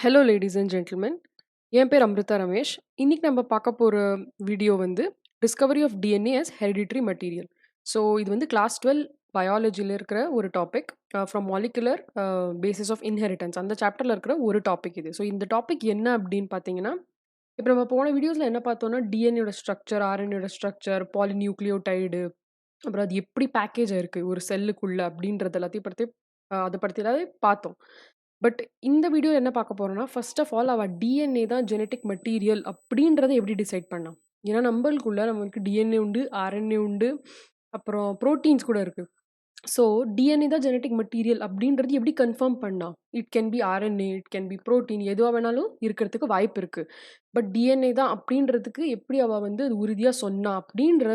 Hello ladies and gentlemen. என் பேர் அம்ரிதா ரமேஷ். இன்னைக்கு நம்ம பார்க்க போற வீடியோ வந்து discovery of DNA as hereditary material. So இது வந்து கிளாஸ் 12 பயாலஜியில் இருக்கிற ஒரு topic. From molecular basis of inheritance அந்த சாப்டரில் இருக்கிற ஒரு டாபிக் இது. ஸோ இந்த டாபிக் என்ன அப்படின்னு பார்த்தீங்கன்னா, இப்போ நம்ம போன வீடியோஸில் என்ன பார்த்தோம்னா டிஎன்ஏயோட ஸ்ட்ரக்சர், ஆர்என்ஏயோட ஸ்ட்ரக்சர், பாலிநியூக்ளியோடைடு, அப்புறம் அது எப்படி பேக்கேஜ் ஆயிருக்கு ஒரு செல்லுக்குள்ள அப்படின்றது எல்லாத்தையும் பற்றி அதை பற்றி எல்லாத்தையும் பார்த்தோம். பட் இந்த வீடியோ என்ன பார்க்க போறோம்னா, ஃபர்ஸ்ட் ஆஃப் ஆல் அவ டிஎன்ஏ தான் ஜெனடிக் மெட்டீரியல் அப்படின்றத எப்படி டிசைட் பண்ணா? ஏன்னா நம்மளுக்குள்ள நமக்கு டிஎன்ஏ உண்டு, ஆர்என்ஏ உண்டு, அப்புறம் புரோட்டீன்ஸ் கூட இருக்கு. ஸோ டிஎன்ஏ தான் ஜெனடிக் மெட்டீரியல் அப்படின்றது எப்படி கன்ஃபார்ம் பண்ணா? It can be RNA, it can be protein, எதுவா வேணாலும் இருக்கிறதுக்கு வாய்ப்பு இருக்கு. பட் டிஎன்ஏ தான் அப்படின்றதுக்கு எப்படி அவ வந்து அது உறுதியா சொன்னா? அப்படின்ற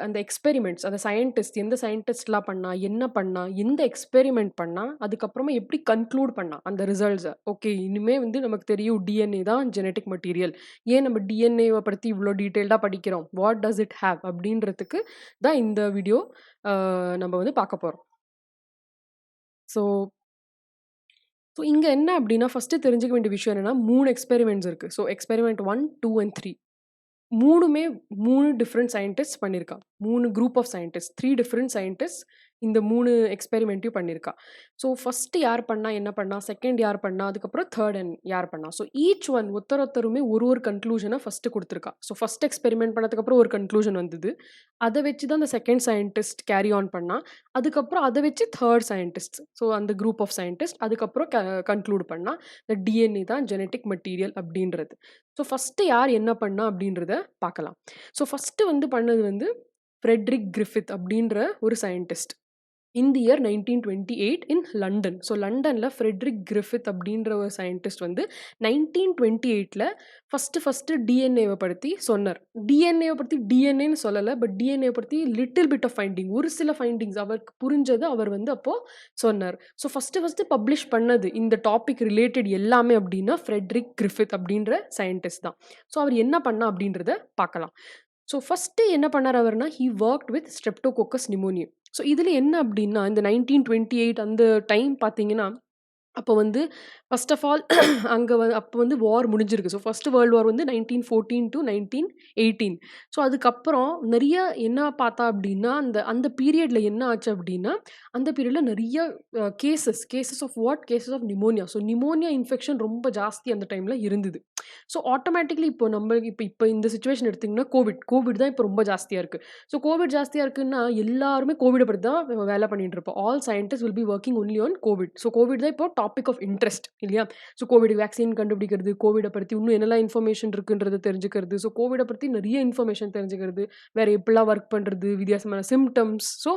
அந்த எக்ஸ்பெரிமெண்ட்ஸ், அந்த சயின்டிஸ்ட் எந்த சயின்டிஸ்ட்லாம் பண்ணா? என்ன பண்ணா? எந்த எக்ஸ்பெரிமெண்ட் பண்ணா? அதுக்கப்புறமா எப்படி கன்க்ளூட் பண்ணா அந்த ரிசல்ட்ஸ? ஓகே, இனிமே வந்து நமக்கு தெரியும் டிஎன்ஏ தான் ஜெனடிக் மெட்டீரியல். ஏன் நம்ம டிஎன்ஏவ பத்தி இவ்ளோ டீட்டெயில்டா படிக்கிறோம்? What does it have? அப்படின்றதுக்கு தான் இந்த வீடியோ நம்ம வந்து பார்க்க போறோம். ஸோ ஸோ இங்க என்ன அப்டின்னா, ஃபர்ஸ்ட்டு தெரிஞ்சுக்க வேண்டிய விஷயம் என்னன்னா, 3 எக்ஸ்பெரிமெண்ட்ஸ் இருக்கு. So experiment 1, 2 and 3. 3மே 3 டிஃபரெண்ட் சயின்டிஸ்ட்ஸ் பண்ணியிருக்கா. 3 group of scientist, 3 different scientists இந்த 3 எக்ஸ்பெரிமெண்ட்டையும் பண்ணியிருக்கா. ஸோ ஃபர்ஸ்ட் யார் பண்ணா, என்ன பண்ணா, செகண்ட் யார் பண்ணா, அதுக்கப்புறம் தேர்ட் அண்ட் யார் பண்ணா. ஸோ ஈச் ஒன் ஒருத்தருமே ஒரு கன்க்ளூஷன ஃபர்ஸ்ட்டு குடுத்துருக்கா. ஸோ ஃபர்ஸ்ட் எக்ஸ்பெரிமெண்ட் பண்ணதுக்கப்புறம் ஒரு கன்க்ளூஷன் வந்தது. அத வச்சு தான் அந்த செகண்ட் சயின்டிஸ்ட் கேரி ஆன் பண்ணா. அதுக்கப்புறம் அத வச்சு தேர்ட் சயின்டிஸ்ட், ஸோ அந்த குரூப் ஆஃப் சயின்டிஸ்ட் அதுக்கப்புறம் கன்க்ளூட் பண்ணா. இந்த டிஎன்ஏ தான் ஜெனடிக் மெட்டீரியல் அப்படின்றது. ஸோ ஃபர்ஸ்ட்டு யார் என்ன பண்ணா அப்படின்றத பார்க்கலாம். ஸோ ஃபர்ஸ்ட்டு வந்து பண்ணது வந்து ஃப்ரெட்ரிக் கிரிஃபித் அப்படின்ற ஒரு scientist. In the year 1928 in London. So லண்டன்ல ஃப்ரெட்ரிக் கிரிஃபித் அப்படின்ற ஒரு சயின்டிஸ்ட் வந்து 1928ல ஃபர்ஸ்ட்டு டிஎன்ஏவ பத்தி சொன்னார். டிஎன்ஏவ பத்தி டிஎன்ஏன்னு சொல்லல. பட் டிஎன்ஏவ பத்தி லிட்டில் பிட் ஆஃப் ஃபைண்டிங், ஒரு சில ஃபைண்டிங்ஸ் அவருக்கு புரிஞ்சத அவர் வந்து அப்போ சொன்னார். ஸோ ஃபர்ஸ்ட்டு பப்ளிஷ் பண்ணது இந்த டாபிக் ரிலேட்டட் எல்லாமே அப்படின்னா ஃப்ரெட்ரிக் கிரிஃபித் அப்படின்ற சயின்டிஸ்ட் தான். ஸோ அவர் என்ன பண்ணா அப்படின்றத பார்க்கலாம். ஸோ ஃபர்ஸ்ட்டு என்ன பண்ணாரு அவர்னா, ஹி வொர்க்ட் வித் ஸ்ட்ரெப்டோகோக்கஸ் நிமோனியம். ஸோ இதில என்ன அப்டின்னா, இந்த 1928 அந்த டைம் பார்த்தீங்கன்னா, அப்போ வந்து ஃபர்ஸ்ட் ஆஃப் ஆல் அங்க அப்போ வந்து வார் முடிஞ்சிருக்கு. ஸோ ஃபர்ஸ்ட் வேர்ல்ட் வார் வந்து 1914 டூ 1918. ஸோ அதுக்கப்புறம் நெறைய என்ன பார்த்தா அப்டின்னா, அந்த அந்த பீரியட்ல என்ன ஆச்சு அப்டின்னா, அந்த பீரியட்ல நெறைய cases of what? Cases of pneumonia. So pneumonia infection ரொம்ப ஜாஸ்தி அந்த டைம்ல இருந்தது. ஸோ ஆட்டோமேட்டிக்கலி இப்போ நம்மளுக்கு இப்போ இந்த சிச்சுவேஷன் எடுத்தீங்கன்னா, கோவிட் தான் இப்போ ரொம்ப ஜாஸ்தியா இருக்கு. ஸோ கோவிட் ஜாஸ்தியா இருக்குன்னா, எல்லாருமே கோவிட பத்தி தான் வேலை பண்ணிட்டு இருப்போம். All scientist will be working only on Covid. So Covid தான் இப்போ டாபிக் ஆஃப் இன்ட்ரெஸ்ட் இல்லையா? ஸோ கோவிட் வேக்சின் கண்டுபிடிக்கிறது, கோவிட பத்தி இன்னும் என்னெல்லாம் இன்ஃபர்மேஷன் இருக்குன்றத தெரிஞ்சுக்கிறது. ஸோ கோவிட பத்தி நிறைய இன்ஃபர்மேஷன் தெரிஞ்சுக்கிறது. வேற எப்படிலாம் ஒர்க் பண்றது, வித்தியாசமான சிம்ப்டம்ஸ். ஸோ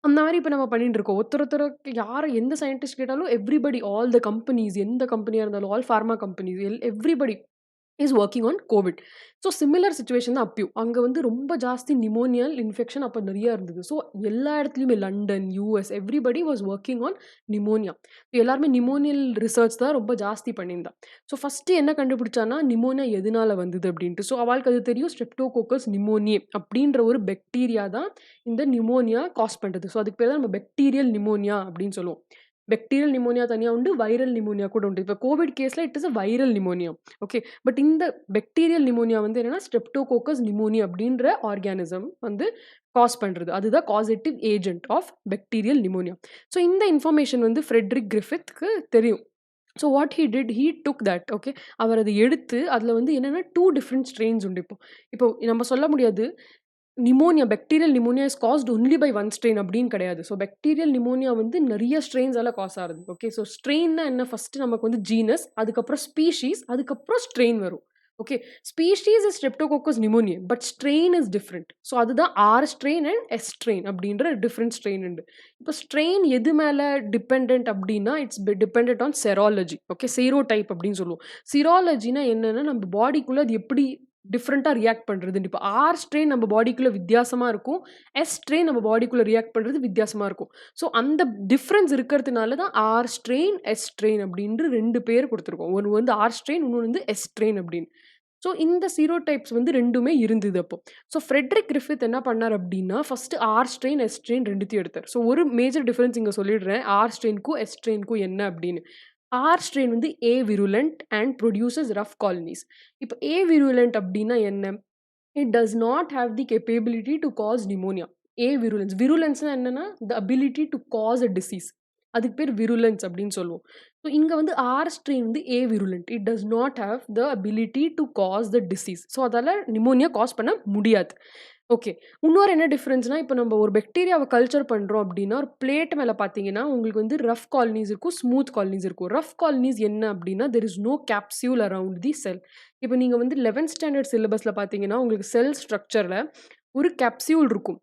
அந்த மாரி இப்ப நம்ம பண்ணிட்டு இருக்கோம். ஒருத்தருக்கு யார எந்த சயின்டிஸ்ட் கேட்டாலும் எவ்ரிபடி, ஆல் த கம்பெனிஸ், எந்த கம்பெனியா இருந்தாலும், all pharma companies everybody is working on Covid. So similar situation தான் அப்பயும். அங்க வந்து ரொம்ப ஜாஸ்தி நிமோனியல் இன்ஃபெக்ஷன் அப்ப நெறைய இருந்தது. ஸோ எல்லா இடத்துலயுமே London, US everybody was working on pneumonia. எல்லாருமே நிமோனியல் ரிசர்ச் தான் ரொம்ப ஜாஸ்தி பண்ணியிருந்தா. ஸோ ஃபர்ஸ்ட்டு என்ன கண்டுபிடிச்சான்னா, நிமோனியா எதனால வந்தது அப்படின்ட்டு. ஸோ அவளுக்கு அது தெரியும், ஸ்ட்ரெப்டோகோக்கஸ் நிமோனியே அப்படின்ற ஒரு பாக்டீரியா தான் இந்த நிமோனியா காஸ் பண்றது. ஸோ அதுக்கு பேர் தான் நம்ம பாக்டீரியல் நிமோனியா அப்படின்னு சொல்லுவோம். பாக்டீரியல் நிமோனியா தனியா உண்டு, வைரல் நிமோனியா கூட உண்டு. இப்ப கோவிட் கேஸ்ல it is a viral pneumonia. Okay. But இந்த பாக்டீரியல் நிமோனியா வந்து என்னன்னா, ஸ்ட்ரெப்டோகோக்கஸ் நிமோனி அப்படின்ற ஆர்கானிசம் வந்து காஸ் பண்றது. அதுதான் causative agent of bacterial pneumonia. So இந்த இன்ஃபர்மேஷன் வந்து ஃப்ரெட்ரிக் கிரிஃபித்க்கு தெரியும். So what he did, he took that. Okay. அவர் அத எடுத்து அதில வந்து என்னன்னா 2 டிஃபரெண்ட் ஸ்ட்ரெயின்ஸ் உண்டு இப்போ. இப்போ நம்ம சொல்ல முடியாது pneumonia, bacterial pneumonia is caused only by one strain அப்படின்னு கிடையாது. ஸோ பாக்டீரியல் நிமோனியா வந்து நெறைய ஸ்ட்ரெயின்ஸால காஸ் ஆகுது. ஓகே. ஸோ ஸ்ட்ரெயின்னா என்ன? ஃபர்ஸ்ட்டு நமக்கு வந்து ஜீனஸ், அதுக்கப்புறம் ஸ்பீஷீஸ், அதுக்கப்புறம் ஸ்ட்ரெயின் வரும். Okay. Species is streptococcus pneumonia. But strain is different. So அதுதான் R strain and S strain அப்படின்ற டிஃபரெண்ட் ஸ்ட்ரெயின் உண்டு. இப்போ ஸ்ட்ரெயின் எது மேல டிபெண்டன்ட் அப்படின்னா, it's dependent on serology. Okay. Serotype அப்படின்னு சொல்லுவோம். சிராலஜினா என்னன்னா, நம்ம பாடிக்குள்ள அது எப்படி டிஃபரெண்ட்டா ரியாக்ட் பண்றதுன்னு. இப்ப ஆர் ஸ்ட்ரெயின் நம்ம பாடிக்குள்ள வித்தியாசமா இருக்கும். எஸ் ஸ்ட்ரெயின் நம்ம பாடிக்குள்ள ரியாக்ட் பண்றது வித்தியாசமா இருக்கும். ஸோ அந்த டிஃபரன்ஸ் இருக்கிறதுனால தான் ஆர் ஸ்ட்ரெயின், எஸ் ஸ்ட்ரெயின் அப்படின்று 2 பேர் குடுத்துருக்கோம். ஒண்ணு வந்து ஆர் ஸ்ட்ரெயின், இன்னொன்னு வந்து எஸ் ஸ்ட்ரெயின் அப்படின்னு. ஸோ இந்த சீரோடைப்ஸ் வந்து 2மே இருந்தது அப்போ. ஸோ ஃப்ரெட்ரிக் கிரிஃபித் என்ன பண்ணார் அப்படின்னா, first R strain, S strain 2த்தையும் எடுத்தார். ஸோ ஒரு மேஜர் டிஃபரன்ஸ் இங்க சொல்லிடுறேன். ஆர் ஸ்ட்ரெயினுக்கும், எஸ் ஸ்ட்ரெயினுக்கும் என்ன அப்படின்னு. ஆர் ஸ்ட்ரெயின் வந்து avirulent and produces rough colonies. இப்போ ஏ விருலண்ட் அப்படின்னா என்ன? It does not have the capability to cause pneumonia. Avirulence விருலன்ஸ்னா என்னன்னா the ability to cause a disease, அதுக்கு பேர் விருலன்ஸ் அப்படின்னு சொல்லுவோம். ஸோ இங்கே வந்து ஆர் ஸ்ட்ரெயின் வந்து avirulent, it does not have the ability to cause the disease. So அதால் நிமோனியா காஸ் பண்ண முடியாது. ஓகே. இன்னொரு என்ன டிஃப்ரென்ஸ்னா, இப்போ நம்ம ஒரு பாக்டீரியாவை கல்ச்சர் பண்ணுறோம் அப்படின்னா ஒரு பிளேட் மேலே பார்த்தீங்கன்னா உங்களுக்கு வந்து ரஃப் காலனிஸ் இருக்கும், ஸ்மூத் காலனிஸ் இருக்கும். ரஃப் காலனிஸ் என்ன அப்படின்னா there is no capsule around the cell. இப்போ நீங்கள் வந்து 11th ஸ்டாண்டர்ட் சிலபஸில் பார்த்தீங்கன்னா உங்களுக்கு செல் ஸ்ட்ரக்சரில் ஒரு கேப்சியூல் இருக்கும்.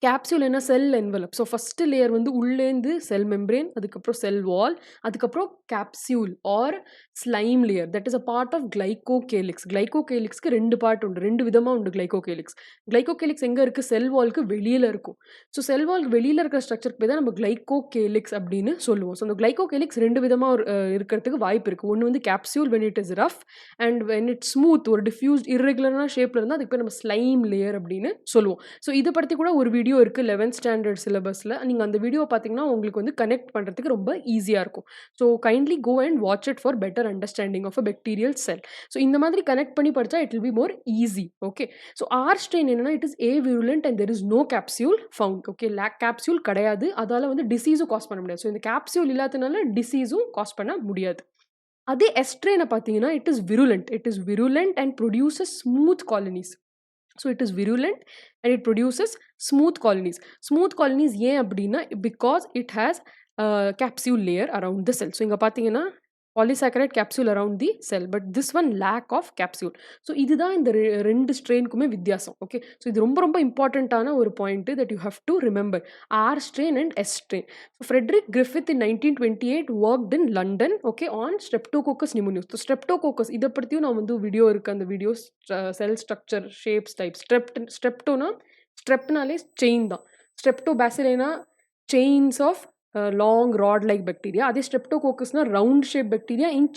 கேப்சூல் என்ன? Cell envelope. So first layer வந்து உள்ளேந்து செல் மெம்ப்ரேன், அதுக்கப்புறம் செல் வால், அதுக்கப்புறம் capsule or slime layer. That is a part of glycocalyx. கிளைகோகேலிக்ஸ்க்கு 2 பார்ட் உண்டு, 2 விதமாக உண்டு கிளைகோகேலிக்ஸ். கிளைகோகேலிக்ஸ் எங்கே இருக்குது? செல் வால்க்கு வெளியில் இருக்கும். ஸோ செல் வால்க்கு வெளியில் இருக்கிற ஸ்ட்ரக்சருக்கு போய் தான் நம்ம கிளைகோகேலிக்ஸ் அப்படின்னு சொல்லுவோம். ஸோ அந்த கிளைகோகேலிக்ஸ் 2 விதமாக இருக்கிறதுக்கு வாய்ப்பு இருக்குது. ஒன்று வந்து capsule when it is rough, and when it smooth ஒரு டிஃப்யூஸ்ட் இர்ரெகுலரான ஷேப்பில் இருந்தால் அதுக்கு பேர் நம்ம ஸ்லைம் லேயர் அப்படின்னு சொல்லுவோம். ஸோ இதை பற்றி கூட ஒரு வீடியோ இருக்குது 11th ஸ்டாண்டர்ட் சிலபஸில். நீங்கள் அந்த வீடியோ பார்த்தீங்கன்னா உங்களுக்கு வந்து கனெக்ட் பண்ணுறதுக்கு ரொம்ப ஈஸியாக இருக்கும். So kindly go and watch it for better understanding of a bacterial cell. So இந்த மாதிரி கனெக்ட் பண்ணி படித்தா it will be more easy. Okay. So R strain என்னன்னா it is avirulent and there is no capsule found. Okay. Capsule கிடையாது, அதால் வந்து டிசீஸும் cos பண்ண முடியாது. ஸோ இந்த கேப்சியூல் இல்லாததுனால டிசீஸும் காஸ் பண்ண முடியாது. அதே எஸ்ட்ரெயினை பார்த்தீங்கன்னா it is virulent and produces smooth colonies. So it is virulent and it produces smooth colonies. Smooth colonies ஏன் அப்படின்னா because it has capsule layer around the cell. So இங்கே பார்த்தீங்கன்னா polysaccharide capsule around the cell, but this one lack of capsule. So இதுதான் இந்த 2 ஸ்ட்ரெயினுக்குமே வித்தியாசம். Okay. So இது ரொம்ப ரொம்ப இம்பார்ட்டண்ட்டான ஒரு point that you have to remember. R strain and S strain. So Frederick Griffith in 1928 worked in London, okay, on streptococcus pneumonias. So streptococcus இதை பற்றியும் நான் வந்து வீடியோ இருக்குது, அந்த videos cell structure, shapes, type. ஸ்ட்ரெப்டோனா ஸ்ட்ரெப்னாலே செயின் தான். ஸ்ட்ரெப்டோ பேசிலேனா chains of long rod like bacteria. அதே ஸ்ட்ரெப்டோகோக்கஸ்னா round shape bacteria in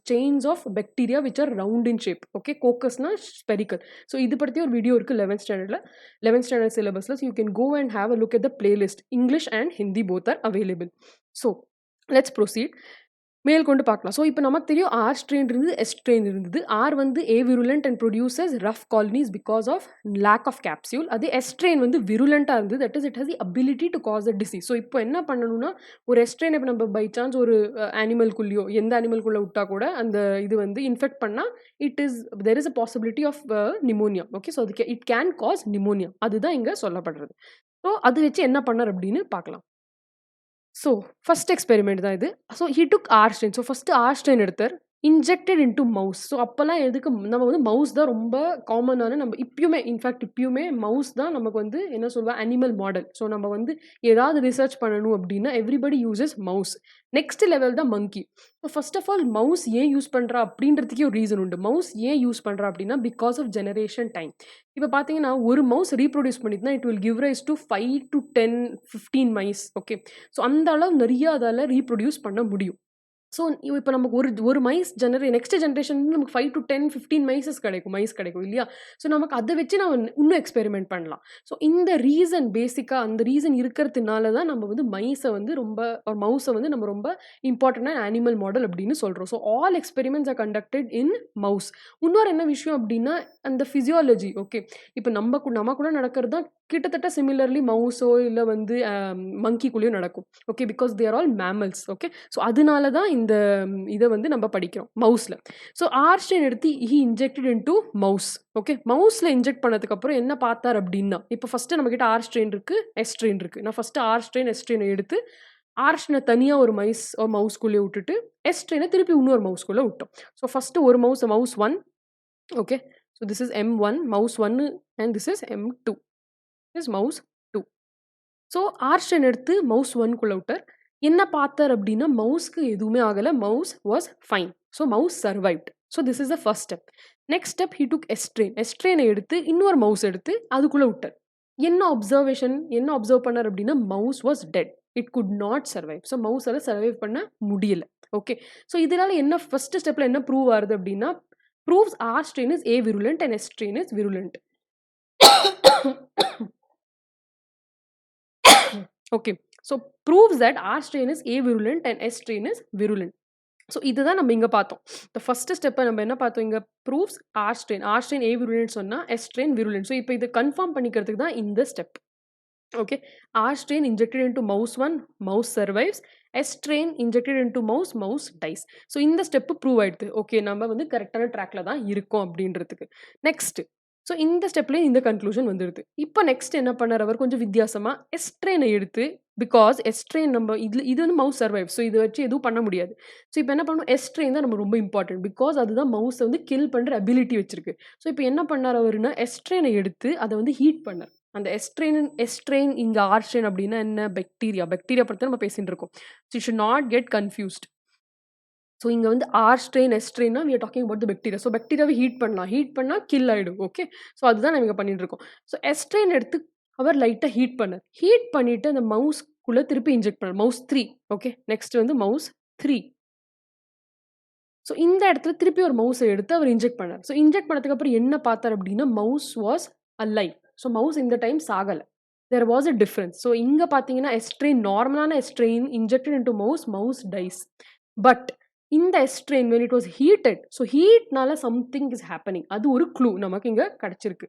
chains of bacteria which are round in shape. Okay. கோக்கஸ்னா ஸ்பெரிக்கல். ஸோ இது பற்றி ஒரு வீடியோ இருக்குது 11th ஸ்டாண்டர்ட் சிலபஸில். So you can go and have a look at the playlist. English and Hindi both are available. So let's proceed. மேல் கொண்டு பார்க்கலாம். So இப்போ நமக்கு தெரியும் ஆர் ஸ்ட்ரெயின் இருந்தது, எஸ் ஸ்ட்ரெயின் இருந்தது. ஆர் வந்து avirulent and produces rough colonies because of lack of capsule. அதே எஸ் ஸ்ட்ரெயின் வந்து விருலண்ட்டாக இருந்தது, that is it has the ability to cause a disease. So இப்போ என்ன பண்ணணும்னா ஒரு எஸ் ஸ்ட்ரெயின் இப்போ நம்ம பை சான்ஸ் ஒரு அனிமல்குள்ளேயோ எந்த அனிமல்குள்ளே விட்டால் கூட அந்த இது வந்து இன்ஃபெக்ட் பண்ணால் there is a possibility of pneumonia. Okay. So அதுக்கு இட் கேன் காஸ் நிமோனியா, அதுதான் இங்கே சொல்லப்படுறது. ஸோ அது வச்சு என்ன பண்ணார் அப்படின்னு பார்க்கலாம். ஸோ ஃபர்ஸ்ட் எக்ஸ்பெரிமெண்ட் தான் இது. So he took R strain. So first R strain எடுத்தார், இன்ஜெக்டட் இன்டு மவுஸ். ஸோ அப்போல்லாம் எதுக்கு நம்ம வந்து மவுஸ் தான் ரொம்ப காமனான, நம்ம இப்பயுமே மவுஸ் தான் நமக்கு வந்து என்ன சொல்லுவா அனிமல் மாடல். ஸோ நம்ம வந்து ஏதாவது ரிசர்ச் பண்ணணும் அப்படின்னா everybody uses mouse. Next level தான் monkey. So first of all mouse ஏன் யூஸ் பண்ணுறா அப்படின்றதுக்கே ஒரு ரீசன் உண்டு. மவுஸ் ஏன் யூஸ் பண்ணுறா அப்படின்னா பிகாஸ் ஆஃப் ஜெனரேஷன் டைம். இப்போ பார்த்தீங்கன்னா ஒரு மவுஸ் ரீப்ரொடியூஸ் பண்ணிட்டுனா it will give rise to 5 to 10, 15 mice. Okay. So அந்த அளவு நிறைய அதால் ரீப்ரொடியூஸ் பண்ண முடியும். ஸோ இப்போ நமக்கு ஒரு மைஸ் நெக்ஸ்ட் ஜென்ரேஷன் நமக்கு 5 to 10, 15 மைஸ் கிடைக்கும் இல்லையா? ஸோ நமக்கு அதை வச்சு நம்ம இன்னும் எக்ஸ்பெரிமெண்ட் பண்ணலாம். ஸோ இந்த ரீசன் பேசிக்காக அந்த ரீசன் இருக்கிறதுனால தான் நம்ம வந்து மவுஸை வந்து நம்ம ரொம்ப இம்பார்ட்டண்டான அனிமல் மாடல் அப்படின்னு சொல்கிறோம். So all experiments R conducted இன் மவுஸ். இன்னொரு என்ன விஷயம் அப்படின்னா அந்த ஃபிசியாலஜி. ஓகே. இப்போ நம்ம கூட நடக்கிறது தான் கிட்டத்தட்ட சிமிலர்லி மவுஸோ இல்லை வந்து மங்கிக்குள்ளேயும் நடக்கும். Okay. Because they are all mammals. Okay. So அதனால தான் இந்த இதை வந்து நம்ம படிக்கிறோம் மவுஸில். ஸோ ஆர் ஸ்ட்ரெயின் எடுத்து he injected into mouse. Okay. மவுஸில் இன்ஜெக்ட் பண்ணதுக்கப்புறம் என்ன பார்த்தார் அப்படின்னா இப்போ ஃபஸ்ட்டு நம்மக்கிட்ட ஆர் ஸ்ட்ரெயின் இருக்குது, எஸ் ஸ்ட்ரெயின் இருக்குது. நான் ஃபஸ்ட்டு ஆர் ஸ்ட்ரெயின், எஸ் ஸ்ட்ரெயினை எடுத்து ஆர் ஸ்ட்ரெயினை தனியாக ஒரு மவுஸ்குள்ளே விட்டுட்டு எஸ் ஸ்ட்ரெயினை திருப்பி இன்னொரு மவுஸ்குள்ளே விட்டோம். ஸோ ஃபஸ்ட்டு ஒரு mouse 1. Okay. So this is M1, mouse 1, and this is M2, is mouse 2. So R strain எடுத்து மவுஸ் 1குள்ளே விட்டார். என்ன பார்த்தார் அப்படின்னா மவுஸ்க்கு எதுவுமே ஆகலை, mouse was fine. So mouse survived. So this is the first step. Next step he took S ஸ்ட்ரெயினை எடுத்து இன்னொரு மவுஸ் எடுத்து அதுக்குள்ளே விட்டார். என்ன அப்சர்வ் பண்ணார் அப்படின்னா mouse was dead, it could not survive. So மவுஸால் சர்வைவ் பண்ண முடியல. ஓகே. ஸோ இதனால என்ன ஃபர்ஸ்ட் ஸ்டெப்பில் என்ன ப்ரூவ் ஆகுது அப்படின்னா proves R strain is A virulent and S strain is virulent. Okay. So proves that R strain is A virulent and S strain is virulent. So இதுதான் நம்ம இங்க பார்த்தோம். இந்த ஃபர்ஸ்ட் ஸ்டெப்ப நம்ம என்ன பார்த்தோம் இங்க proves R strain. R strain avirulent சொன்னா, எஸ் ஸ்ட்ரெயின் விருலன்ட். ஸோ இப்ப இத கன்ஃபார்ம் பண்ணிக்கிறதுக்கு தான் இந்த step. Okay. R strain injected into mouse 1, mouse survives. S strain injected into mouse, mouse dies. So இந்த ஸ்டெப் ப்ரூவ் ஆயிடுது. ஓகே நம்ம வந்து கரெக்ட்டான ட்ராக்ல தான் இருக்கோம் அப்படின்றதுக்கு. நெக்ஸ்ட் ஸோ இந்த ஸ்டெப்லயே இந்த கன்க்ளூஷன் வந்துருது. இப்ப நெக்ஸ்ட் என்ன பண்ணாரு அவர் கொஞ்சம் வித்தியாசமா எஸ் ஸ்ட்ரெயின எடுத்து பிகாஸ் எஸ் ஸ்ட்ரெயின் நம்ம இது வந்து மவுஸ் சர்வைவ். ஸோ இத வச்சு எதுவும் பண்ண முடியாது. ஸோ இப்ப என்ன பண்ணணும் எஸ் ஸ்ட்ரெயின் தான் நம்ம ரொம்ப இம்பார்ட்டன்ட். பிகாஸ் அதுதான் மவுஸ வந்து கில் பண்ற அபிலிட்டி வச்சிருக்கு. ஸோ இப்ப என்ன பண்ணாரு அவருன்னா எஸ் ஸ்ட்ரெயின எடுத்து அத வந்து ஹீட் பண்ணாரு. அந்த எஸ்ட்ரெயின் இங்க ஆர் ஸ்ட்ரெயின் அப்படின்னா என்ன? பாக்டீரியா. பாக்டீரியா பத்தி நம்ம பேசிட்டு இருக்கோம். So you should not get confused. So இங்க வந்து ஆர் ஸ்ட்ரெயின், எஸ் ஸ்ட்ரெயின்னா we are talking about the bacteria. So பாக்டீரியாவை ஹீட் பண்ணலாம். ஹீட் பண்ணா கில் ஆயிடும். ஓகே. ஸோ அதுதான் நம்ம இங்க பண்ணிட்டு இருக்கோம். ஸோ எஸ் ஸ்ட்ரெயின் எடுத்து அவர் லைட்டா ஹீட் பண்ணார். ஹீட் பண்ணிட்டு அந்த மவுஸ்க்குள்ள திருப்பி இன்ஜெக்ட் பண்ணார். மவுஸ் 3. ஓகே. நெக்ஸ்ட் வந்து மவுஸ் 3. ஸோ இந்த இடத்துல திருப்பி ஒரு மவுஸ எடுத்து அவர் இன்ஜெக்ட் பண்ணார். ஸோ இன்ஜெக்ட் பண்ணதுக்கு அப்புறம் என்ன பார்த்தார் அப்படின்னா mouse was alive. So mouse இந்த டைம் சாகல. There was a difference. So இங்க பார்த்தீங்கன்னா எஸ்ட்ரெயின் நார்மலான S strain injected into mouse, mouse dies. But இந்த S strain when it was heated, so ஹீட்னால சம்திங் இஸ் ஹேப்பனிங். அது ஒரு க்ளூ நமக்கு இங்க கிடைச்சிருக்கு.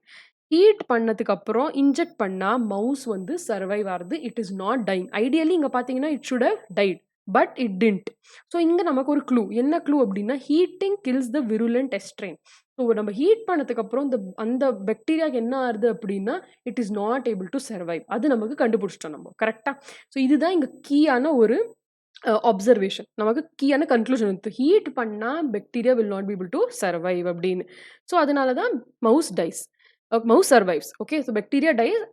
ஹீட் பண்ணதுக்கு அப்புறம் இன்ஜெக்ட் பண்ணா மவுஸ் வந்து சர்வைவ் ஆகுது. It is not dying. Ideally இங்க பார்த்தீங்கன்னா it should have died. But it didn't. So இங்க நமக்கு ஒரு க்ளூ. என்ன க்ளூ அப்படின்னா heating kills the virulent S strain. So நம்ம ஹீட் பண்ணதுக்கு அப்புறம் அந்த பாக்டீரியாக்கு என்ன ஆகுது அப்படின்னா it is not able to survive. அது நமக்கு கண்டுபிடிச்சிட்டோம் நம்ம. கரெக்ட்டா? ஸோ இதுதான் இங்க கீயான ஒரு அப்சர்வேஷன். நமக்கு கீயான கன்க்ளூஷன் வந்து ஹீட் பண்ணா bacteria will not be able to survive அப்படின்னு. ஸோ அதனால தான் mouse dies. Mouse survives. Okay. So bacteria dies.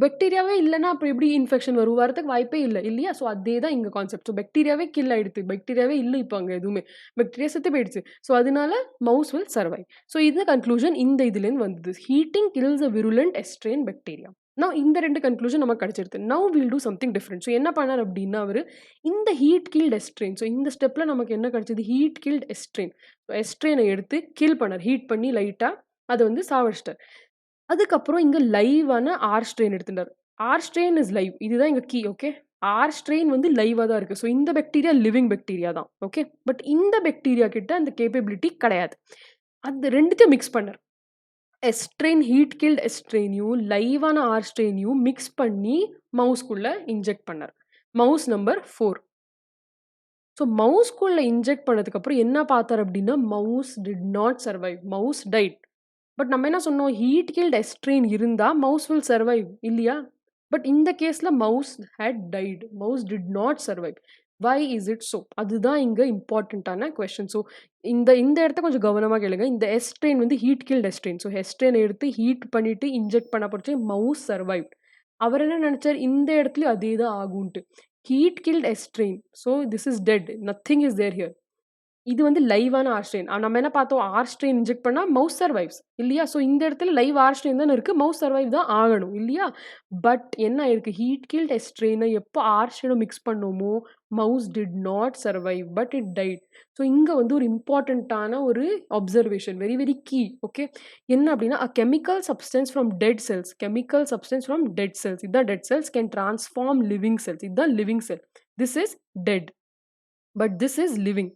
பாக்டீரியாவே இல்லன்னா அப்புறம் எப்படி இன்ஃபெக்ஷன் வரும்? வரதுக்கு வாய்ப்பே இல்ல. இல்லையா? ஸோ அதே தான் இங்க கான்செப்ட். ஸோ பாக்டீரியாவே கில் ஆயிடுத்து. பாக்டீரியாவே இல்ல இப்ப அங்க எதுவுமே. பாக்டீரியா செத்து போயிடுச்சு. ஸோ அதனால மவுஸ் வில் சர்வைவ். ஸோ இந்த கன்க்ளூஷன் இந்த இதுலேருந்து வந்தது. Heating kills a virulent S strain bacteria. Now இந்த 2 கன்க்ளூஷன் நமக்கு கிடைச்சிருது. Now will do something different. So என்ன பண்ணார் அப்படின்னா அவரு இந்த ஹீட் கில்ட் எஸ்ட்ரெயின். ஸோ இந்த ஸ்டெப்ல நமக்கு என்ன கிடைச்சது? Heat killed S strain. ஸோ எஸ்ட்ரெயின எடுத்து கில் பண்ணார். ஹீட் பண்ணி லைட்டா அத வந்து சாவடிச்சிட்டார். அதுக்கப்புறம் இங்க லைவான ஆர் ஸ்ட்ரெயின் எடுத்துட்டார். R strain is live. இதுதான் இங்க கீ. ஓகே. ஆர் ஸ்ட்ரெயின் வந்து லைவா தான் இருக்கு. ஸோ இந்த பாக்டீரியா லிவிங் பாக்டீரியா தான். ஓகே. பட் இந்த பாக்டீரியா கிட்ட அந்த கேப்பபிலிட்டி கிடையாது. அது 2த்தையும் மிக்ஸ் பண்ணார். எஸ்ட்ரெயின் ஹீட் கில்ட் எஸ்ட்ரெயினையும் லைவான ஆர் ஸ்ட்ரெயினையும் மிக்ஸ் பண்ணி மவுஸ்க்குள்ள இன்ஜெக்ட் பண்ணார். Mouse number 4. ஸோ மவுஸ்க்குள்ள இன்ஜெக்ட் பண்ணதுக்கு அப்புறம் என்ன பார்த்தார் அப்படின்னா mouse did not survive. Mouse died. But நம்ம என்ன சொன்னோம்? ஹீட் கில்ட் எஸ்ட்ரெயின் இருந்தா மவுஸ் வில் சர்வைவ் இல்லையா? பட் இந்த கேஸ்ல mouse had died. Mouse did not survive. Why is it so? அதுதான் இங்க இம்பார்ட்டன்ட்டான கொஸ்டின். ஸோ இந்த இந்த இடத்த கொஞ்சம் கவனமா கேளுங்க. இந்த எஸ்ட்ரெயின் வந்து ஹீட் கில்ட் எஸ்ட்ரெயின். ஸோ எஸ்ட்ரெயின் எடுத்து ஹீட் பண்ணிட்டு இன்ஜெக்ட் பண்ண போச்சு மவுஸ் சர்வைவ். அவர் என்ன நினைச்சார்? இந்த இடத்துலயும் அதே தான் ஆகும்ன்ட்டு. Heat killed S strain. So this is dead. Nothing is there here. இது வந்து லைவான ஆர் ஸ்ட்ரெயின். நம்ம என்ன பார்த்தோம்? ஆர் ஸ்ட்ரெயின் இன்ஜெக்ட் பண்ணா மவுஸ் சர்வைவ்ஸ் இல்லையா? ஸோ இந்த இடத்துல லைவ் ஆர் ஸ்ட்ரெயின் தானே இருக்கு. மவுஸ் சர்வைவ் தான் ஆகணும் இல்லையா? பட் என்ன ஆயிருக்கு? ஹீட் கில்ட் எஸ்ட்ரெயினை எப்போ ஆர் ஸ்ட்ரெயினை மிக்ஸ் பண்ணோமோ mouse did not survive but it died. So இங்க வந்து ஒரு இம்பார்ட்டன்ட்டான ஒரு observation. Very very key. Okay. என்ன அப்படின்னா a chemical substance from dead cells. Chemical substance from dead cells. இதுதான் dead cells can transform living cells. இதுதான் living cell. This is dead. But this is living.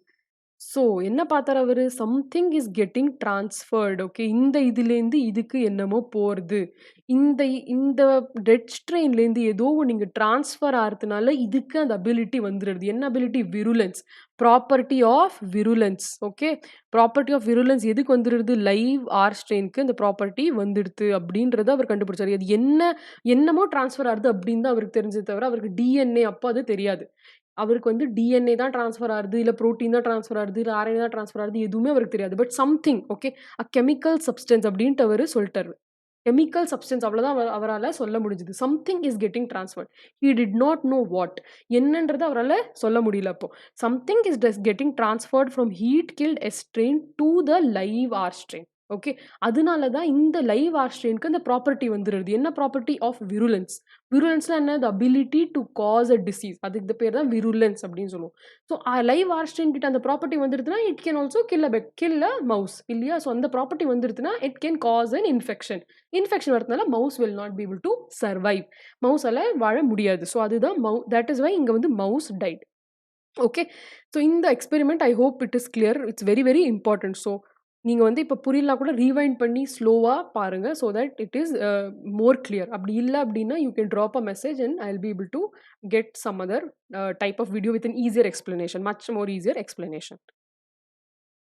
So என்ன பார்த்தாரு அவரு? Something is getting transferred. Okay. இந்த இதுலேருந்து இதுக்கு என்னமோ போறது. இந்த இந்த டெட் ஸ்ட்ரெயின்லேருந்து ஏதோ ஒண்ணு இங்க ட்ரான்ஸ்ஃபர் ஆறதுனால இதுக்கு அந்த அபிலிட்டி வந்துருது. என்ன ability? Virulence. Property of virulence. Okay. Property of virulence எதுக்கு வந்துருது? லைவ் ஆர் ஸ்ட்ரெயினுக்கு அந்த ப்ராப்பர்ட்டி வந்துடுது அப்படின்றத அவர் கண்டுபிடிச்சாரு. அது என்னமோ ட்ரான்ஸ்ஃபர் ஆகுது அப்படின்னு தான் அவருக்கு தெரிஞ்சதே தவிர அவருக்கு டிஎன்ஏ அப்போ அது தெரியாது. அவருக்கு வந்து டிஎன்ஏ தான் ட்ரான்ஸ்ஃபர் ஆகுது, இல்ல புரோட்டீன் தான் ட்ரான்ஸ்ஃபர் ஆகுது, இல்ல ஆர்என்ஏ தான் ட்ரான்ஸ்ஃபர் ஆகுது எதுவுமே அவருக்கு தெரியாது. But something okay chemical substance அப்படின்ட்டு அவரு சொல்லிட்டாரு. கெமிக்கல் சப்ஸ்டன்ஸ் அவ்வளோதான் அவரால சொல்ல முடிஞ்சது. Something is getting transferred. He did not know what. என்னன்றது அவரால சொல்ல முடியல அப்போ. Something is getting transferred from heat killed S strain to the live R strain. Okay. அதனால தான் இந்த லைவ் ஆர் ஸ்ட்ரெயினுக்கு அந்த ப்ராப்பர்ட்டி வந்துருது. என்ன ப்ராப்பர்ட்டி? Of virulence. விருலன்ஸ்னா என்ன? The ability to cause a disease. அதுக்கு இந்த பேர் தான் விருலன்ஸ் அப்படின்னு சொல்லுவோம். ஸோ லைவ் ஆர் ஸ்ட்ரெயின் கிட்ட அந்த ப்ராப்பர்ட்டி வந்துருதுன்னா it can also kill a mouse இல்லையா? ஸோ அந்த ப்ராப்பர்ட்டி வந்துருதுன்னா it can cause an infection. Infection வரதுனால mouse will not be able to survive. மவுஸால வாழ முடியாது. ஸோ அதுதான் தட் இஸ் வை இங்க வந்து மவுஸ் டைட். ஓகே. ஸோ இந்த experiment I hope it is clear. It's very very important. So நீங்க வந்து இப்ப புரியலனா கூட ரீவைண்ட் பண்ணி ஸ்லோவா பாருங்க. So that it is more clear. அப்படி இல்ல அப்படின்னா you can drop a message and I will be able to get some other type of video with an easier explanation, much more easier explanation.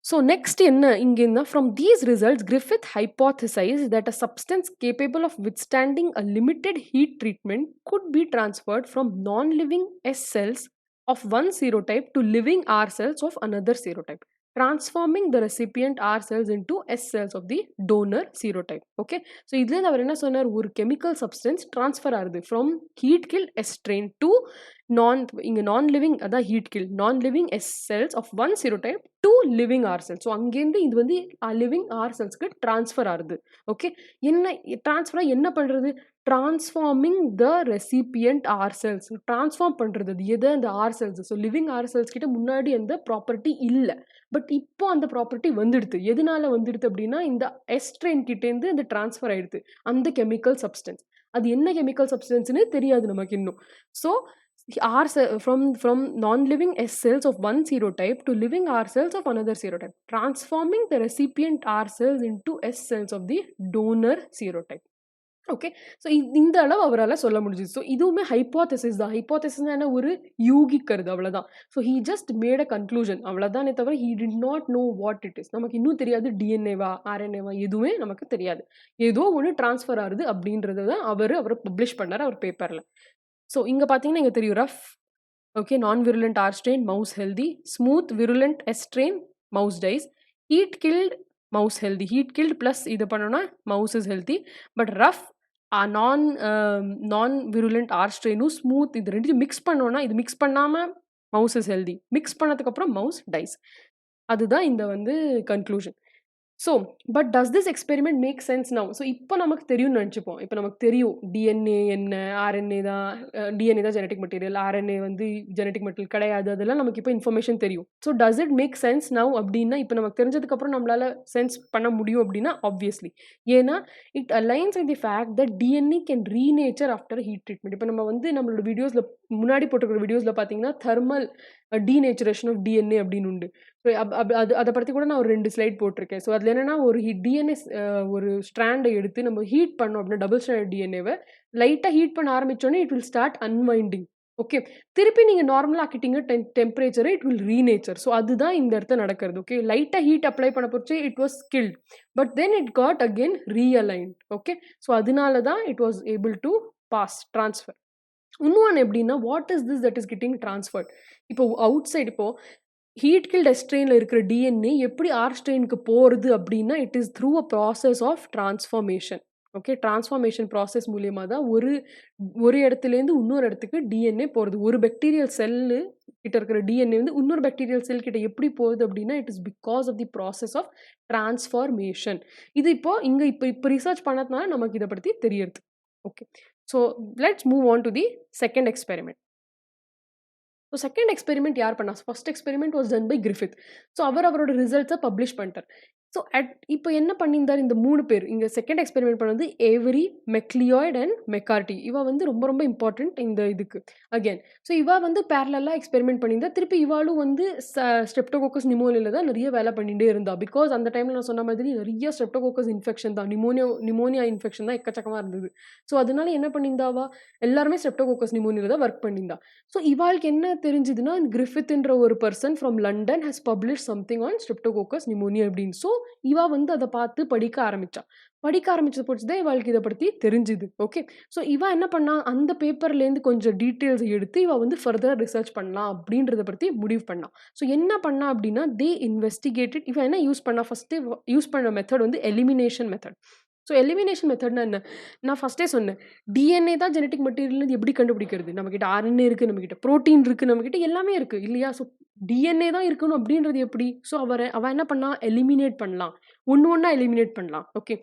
So next என்ன இங்கேன்னா from these results Griffith hypothesized that a substance capable of withstanding a limited heat treatment could be transferred from non-living S cells of one serotype to living R cells of another serotype, transforming the recipient R cells into S cells of the donor serotype. Okay, so இதுல அவர் என்ன சொன்னார், ஒரு chemical substance transfer ஆகுது from heat killed S strain to non living, அதான் heat kill, non living S cells of one serotype to living R cells. So அங்கேருந்து இது வந்து living R செல்ஸ்க்கு ட்ரான்ஸ்ஃபர் ஆகுது. ஓகே, என்ன ட்ரான்ஸ்ஃபராக என்ன பண்ணுறது, transforming the recipient R cells, transform பண்ணுறது அது எது, அந்த R cells. So living R cells கிட்ட முன்னாடி அந்த ப்ராப்பர்ட்டி இல்லை, பட் இப்போ அந்த ப்ராப்பர்ட்டி வந்துடுது. எதனால வந்துடுது அப்படின்னா இந்த எஸ்ட்ரெயின் கிட்டேருந்து அந்த ட்ரான்ஸ்ஃபர் ஆயிடுது அந்த கெமிக்கல் சப்ஸ்டன்ஸ். அது என்ன கெமிக்கல் சப்ஸ்டன்ஸ்னு தெரியாது நமக்கு இன்னும். So from non-living S cells of one serotype to living R cells of another serotype, transforming the recipient R cells into S cells of the donor serotype. Okay, so இந்த அளவு அவரால் சொல்ல முடிஞ்சுது. ஸோ இதுவுமே hypothesis தான். Hypothesis என்ன, ஒரு யூகிக்கிறது, அவ்வளோதான். So he just made a conclusion, அவ்வளோதானே தவிர he did not know what it is. நமக்கு இன்னும் தெரியாது டிஎன்ஏவா ஆர்என்ஏவா எதுவுமே நமக்கு தெரியாது. ஏதோ ஒன்று ட்ரான்ஸ்ஃபர் ஆகுது அப்படின்றது தான் அவர் பப்ளிஷ் பண்ணார் அவர் பேப்பரில். ஸோ இங்கே பார்த்தீங்கன்னா இங்கே தெரியும் rough, okay, non virulent R strain mouse healthy, smooth virulent S strain mouse dies, heat killed mouse healthy, heat killed plus இது பண்ணோன்னா mouse is healthy. But rough non virulent R ஸ்ட்ரெயினும் smooth இது ரெண்டு mix பண்ணோன்னா, இது mix பண்ணாமல் mouse is healthy, mix பண்ணதுக்கப்புறம் mouse dies. அதுதான் இந்த வந்து conclusion. So but does this experiment make sense now? ஸோ இப்போ நமக்கு தெரியும்னு நினச்சிப்போம். இப்போ நமக்கு தெரியும் டிஎன்ஏ என்ன, ஆர்என்ஏ தான், டிஎன்ஏ தான் ஜெனட்டிக் மெட்டீரியல், ஆர்என்ஏ வந்து ஜெனட்டிக் மெட்டீரியல் கிடையாது, அதெல்லாம் நமக்கு இப்போ இன்ஃபர்மேஷன் தெரியும். So does it make sense now அப்படின்னா, இப்போ நமக்கு தெரிஞ்சதுக்கப்புறம் நம்மளால் சென்ஸ் பண்ண முடியும் அப்படின்னா ஆப்வியஸ்லி. ஏன்னா it aligns with the fact that DNA can renature after heat treatment. இப்போ நம்ம வந்து நம்மளோட வீடியோஸில் முன்னாடி போட்டிருக்கிற வீடியோஸில் பார்த்தீங்கன்னா தெர்மல் டீநேச்சுரேஷன் ஆஃப் டிஎன்ஏ அப்படின்னு உண்டு. ஸோ அதை பற்றி கூட நான் ஒரு 2 ஸ்லைட் போட்டிருக்கேன். ஸோ அதில் என்னென்னா ஒரு டிஎன்ஏ ஒரு ஸ்ட்ராண்டை எடுத்து நம்ம ஹீட் பண்ணோம் அப்படின்னா டபுள் ஸ்ட்ராண்டட் டிஎன்ஏவை லைட்டாக ஹீட் பண்ண ஆரம்பித்தோன்னே it will start unwinding. Okay, திருப்பி நீங்கள் நார்மலாக ஆக்கிட்டீங்க டெம்பரேச்சரை, இட் வில் ரீநேச்சர். ஸோ அதுதான் இந்த இடத்துல நடக்கிறது. ஓகே, லைட்டாக ஹீட் அப்ளை பண்ண போச்சு, it was killed, but then it got again realigned. Okay, so அதனால தான் it was able to pass transfer. இன்னொன்று எப்படின்னா, what is this that is getting transferred? இப்போ அவுட் சைடு இப்போ ஹீட் கில்ட் எஸ் ஸ்ட்ரெயினில் இருக்கிற டிஎன்ஏ எப்படி ஆர் ஸ்ட்ரெயினுக்கு போகிறது அப்படின்னா, it is through a process of transformation. Okay, transformation process மூலியமாக தான் ஒரு இடத்துலேருந்து இன்னொரு இடத்துக்கு டிஎன்ஏ போகிறது. ஒரு பாக்டீரியல் செல்லு கிட்ட இருக்கிற டிஎன்ஏ வந்து இன்னொரு பாக்டீரியல் செல் கிட்ட எப்படி போகுது அப்படின்னா, it is because of the process of transformation. இது இப்போ ரிசர்ச் பண்ணதுனால நமக்கு இதை பற்றி தெரியறது. Okay, so let's move on to the second experiment. So second experiment யார் பண்ணா? First experiment was done by Griffith. So அவரோட ரிசல்ட்ஸை பப்ளிஷ் பண்ணிட்டார். ஸோ இப்போ என்ன பண்ணியிருந்தார் இந்த 3 பேர் இங்கே செகண்ட் எக்ஸ்பெரிமெண்ட் பண்ணது, ஏவரி, மெக்லியாய்ட் அண்ட் மெக்கார்டி. இவ வந்து ரொம்ப ரொம்ப இம்பார்ட்டன்ட் இந்த இதுக்கு அகேன். ஸோ இவ வந்து பேரலாக எக்ஸ்பெரிமெண்ட் பண்ணியிருந்தா, திருப்பி இவாளும் வந்து ஸ்ட்ரெப்டோகோக்கஸ் நிமோனியில் தான் நிறைய வேலை பண்ணிகிட்டே இருந்தா. பிகாஸ் அந்த டைமில் நான் சொன்ன மாதிரி நிறைய ஸ்ட்ரெப்டோகோக்கஸ் இன்ஃபெக்ஷன் தான், நிமோனியா இன்ஃபெக்ஷன் தான் எக்கச்சக்கமாக இருந்தது. ஸோ அதனால என்ன பண்ணியிருந்தாவா, எல்லாருமே ஸ்ட்ரெப்டோகோக்கஸ் நிமோனியில் தான் ஒர்க் பண்ணியிருந்தா. ஸோ இவாளுக்கு என்ன தெரிஞ்சுதுன்னா, கிரிஃபித்ன்ற ஒரு person from London has publish something on Streptococcus pneumoniae அப்படின்னு. ஸோ இவா வந்து அதை பார்த்து படிக்க ஆரம்பிச்சது போச்சு தான் இவாளுக்கு இதை பற்றி தெரிஞ்சுது. ஓகே, ஸோ இவா என்ன பண்ணா, அந்த பேப்பர்லேருந்து கொஞ்சம் டீட்டெயில்ஸ் எடுத்து இவா வந்து ஃபர்தராக ரிசர்ச் பண்ணலாம் அப்படின்றத பற்றி முடிவு பண்ணா. ஸோ என்ன பண்ணா அப்படின்னா, தே இன்வெஸ்டிகேட்டட். இவன் என்ன யூஸ் பண்ணா, ஃபஸ்ட்டு யூஸ் பண்ண மெத்தட் வந்து எலிமினேஷன் மெத்தட். ஸோ எலிமினேஷன் மெத்தட்னா என்ன, நான் ஃபஸ்ட்டே சொன்னேன், டிஎன்ஏ தான் ஜெனட்டிக் மெட்டீரியல் எப்படி கண்டுபிடிக்கிறது? நம்மக்கிட்ட ஆர்என்ஏ இருக்குது, நம்மக்கிட்ட ப்ரோட்டீன் இருக்குது, நம்மக்கிட்ட எல்லாமே இருக்குது இல்லையா? ஸோ டிஎன்ஏ தான் இருக்கணும் அப்படின்றது எப்படி? ஸோ அவன் என்ன பண்ணா, எலிமினேட் பண்ணலாம், ஒன்றா எலிமினேட் பண்ணலாம். ஓகே,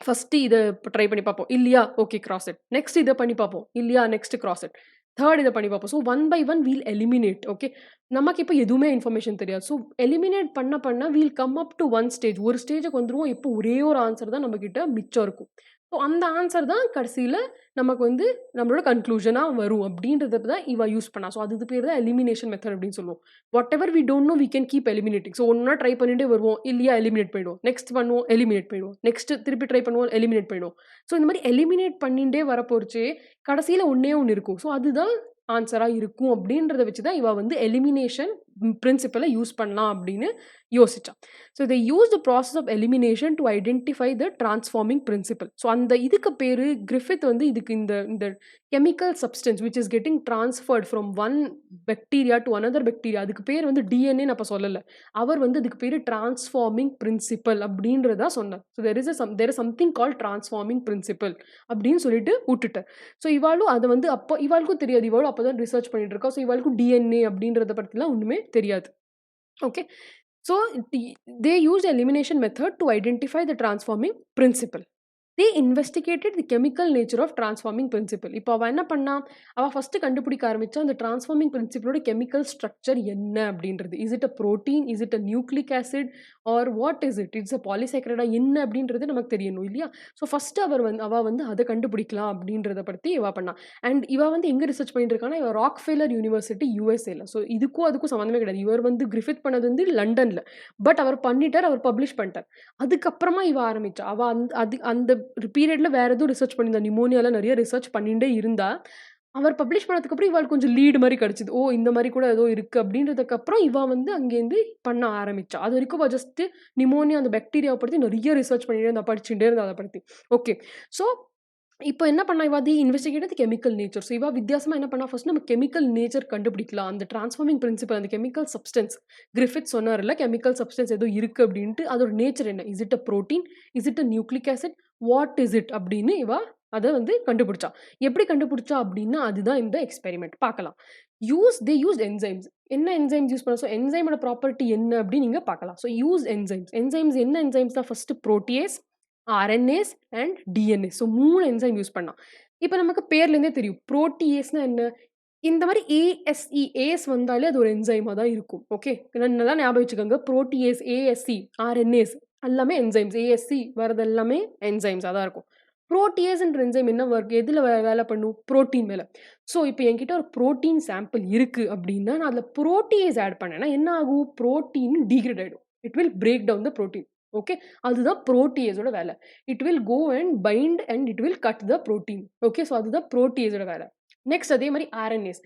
ஃபஸ்ட்டு இதை ட்ரை பண்ணி பார்ப்போம், இல்லையா? Okay, cross it. நெக்ஸ்ட் இதை பண்ணி பார்ப்போம், இல்லையா? Next cross it. தேர்ட் இதை பண்ணி பார்ப்போம். So 1 by 1 we'll eliminate. Okay, நமக்கு இப்ப எதுவுமே இன்ஃபர்மேஷன் தெரியாது. ஸோ எலிமினேட் பண்ண we'll come up to one stage. ஒரு ஸ்டேஜ்க்கு வந்துருவோம். இப்போ ஒரே ஒரு ஆன்ஸர் தான் நம்மகிட்ட மிச்சம் இருக்கும். ஸோ அந்த ஆன்ஸர் தான் கடைசியில நமக்கு வந்து நம்மளோட கன்க்ளூஷனா வரும் அப்படின்றத தான் இவ யூஸ் பண்ணா. ஸோ அது பேர் தான் எலிமினேஷன் மெத்தட் அப்படின்னு சொல்லுவோம். Whatever we don't know we can keep eliminating. So ஒண்ணா ட்ரை பண்ணிட்டே வருவோம். இல்லையா எலிமினேட் பண்ணிடுவோம். நெக்ஸ்ட் பண்ணுவோம், எலிமினேட் பண்ணிடுவோம். நெக்ஸ்ட் திருப்பி ட்ரை பண்ணுவோம், எலிமினேட் பண்ணிடுவோம். ஸோ இந்த மாரி எலிமினேட் பண்ணிட்டே வரப்போறச்சே கடைசியில ஒண்ணே ஒண்ணு இருக்கும். ஸோ அதுதான் ஆன்ஸரா இருக்கும் அப்படின்றத வச்சு தான் இவ வந்து எலிமினேஷன் பிரின்சிபல யூஸ் பண்ணலாம் அப்படின்னு யோசிச்சா. So they use the process of elimination to identify the transforming principle. So அந்த இதுக்கு பேரு கிரிஃபித் வந்து இதுக்கு இந்த இந்த chemical substance which is getting transferred from one bacteria to another bacteria, அதுக்கு பேர் வந்து டிஎன்ஏ நான் அப்ப சொல்லல. அவர் வந்து அதுக்கு பேரு டிரான்ஸ்ஃபார்மிங் பிரின்சிபல் அப்படின்றதா சொன்னார். So there is something called transforming principle அப்படின்னு சொல்லிட்டு விட்டுட்டார். ஸோ இவாளும் அது வந்து அப்போ இவாளுக்கும் தெரியாது. இவாளும் அப்பதான் ரிசர்ச் பண்ணிட்டு இருக்கா. ஸோ இவாளுக்கும் டிஎன்ஏ அப்படின்றத பத்திலாம் ஒண்ணுமே தெரியாது. Okay. So they used elimination method to identify the transforming principle. They investigated the chemical nature of transforming principle. இப்போ அவ என்ன பண்ணா, அவ ஃபர்ஸ்ட் கண்டுபிடிக்க ஆரம்பிச்சா அந்த டிரான்ஸ்ஃபார்மிங் பிரின்சிபலோட கெமிக்கல் ஸ்ட்ரக்சர் என்ன அப்படின்றது. Is it a protein, is it a nucleic acid or what is it, it's a பாலிசாக்கரைடா என்ன அப்படின்றது நமக்கு தெரியணும் இல்லையா. ஸோ ஃபர்ஸ்ட் அவ வந்து அதை கண்டுபிடிக்கலாம் அப்படின்றத பத்தி இவ பண்ணா. அண்ட் இவ வந்து எங்க ரிசர்ச் பண்ணிட்டு இருக்கான்னா, இவ ராக்ஃபெல்லர் யூனிவர்சிட்டி யூஎஸ்ஏல. ஸோ இதுக்கும் அதுக்கும் சம்மந்தமே கிடையாது. இவர் வந்து கிரிஃபித் பண்ணது வந்து லண்டன்ல. பட் அவர் பண்ணிட்டார், அவர் பப்ளிஷ் பண்ணிட்டார். அதுக்கப்புறமா இவ ஆரம்பிச்சா. அவ அந்த பீரியட்ல வேற எதுவும் ரிசர்ச் பண்ணியிருந்தா. நிமோனியால நெறைய ரிசர்ச் பண்ணிட்டே இருந்தா. அவர் பப்ளிஷ் பண்ணதுக்கு அப்புறம் இவாளுக்கு கொஞ்சம் லீட் மாரி கிடைச்சது. ஓ! இந்த மாரி கூட ஏதோ இருக்கு அப்படின்றதுக்கு அப்புறம் இவ வந்து அங்கேருந்து பண்ண ஆரம்பிச்சா. அதுவரைக்கும் அவ ஜஸ்ட் நிமோனியா அந்த பாக்டீரியாவ பத்தி நெறைய ரிசர்ச் பண்ணிட்டே இருந்தா. படிச்சுட்டே இருந்தா அத பத்தி. ஓகே. ஸோ இப்போ என்ன பண்ணா இவ இன்வெஸ்டிகேட் தி கெமிக்கல் நேச்சர். ஸோ இவ வித்தியாசமா என்ன பண்ணா, ஃபர்ஸ்ட் நம்ம கெமிக்கல் நேச்சர் கண்டுபிடிக்கலாம். அந்த டிரான்ஸ்ஃபார்மிங் பிரின்சிபல், அந்த கெமிக்கல் சப்ஸ்டன்ஸ் கிரிஃபித் சொன்னார்ல, கெமிக்கல் சப்ஸ்டன்ஸ் ஏதோ இருக்கு அப்படின்ட்டு. அதோட நேச்சர் என்ன? Is it a protein? Is it a nucleic acid? What is it? அப்படின்னு இவ அத வந்து கண்டுபிடிச்சா. எப்படி கண்டுபிடிச்சா அப்படின்னா, அதுதான் இந்த எக்ஸ்பெரிமென்ட். பார்க்கலாம். தே யூஸ்ட் என்சைம்ஸ். என்ன என்சைம்ஸ் யூஸ் பண்ணா? ஸோ என்சைமோட ப்ராப்பர்ட்டி என்ன அப்படின்னு நீங்க பார்க்கலாம். So use enzymes. என்சைம்ஸ் என்ன என்சைம்ஸ் தான்? First protease, RNase and DNA. So 3 enzyme use பண்ணா. இப்ப நமக்கு பேர்லேருந்தே தெரியும். புரோட்டியேஸ்னா என்ன? இந்த மாரி ஏஎஸ் வந்தாலே அது ஒரு என்சைமா தான் இருக்கும். ஓகே. நல்லா ஞாபகம் வச்சுக்கோங்க. புரோட்டியேஸ், ஏஎஸ்சி, ஆர்என்ஏஸ் எல்லாமே என்சைம்ஸ். ஏஎஸ்சி வரது எல்லாமே என்சைம்ஸா தான் இருக்கும். புரோட்டியேஸ்ன்ற என்சைம் என்ன ஒர்க், எதுல வேலை பண்ணும்? புரோட்டீன் மேல. ஸோ இப்ப என்கிட்ட ஒரு புரோட்டீன் சாம்பிள் இருக்கு அப்படின்னா, நான் அதுல புரோட்டியேஸ் ஆட் பண்ணேன்னா என்ன ஆகும்? புரோட்டீன் டீக்ரேட் ஆயிடும். It will break down the protein. Okay. அதுதான் புரோட்டியேஸோட வேலை. It will go and bind and it will cut the protein. Okay. So அதுதான் புரோட்டியேஸோட வேலை. நெக்ஸ்ட் அதே மாரி ஆர்என்ஏஸ்.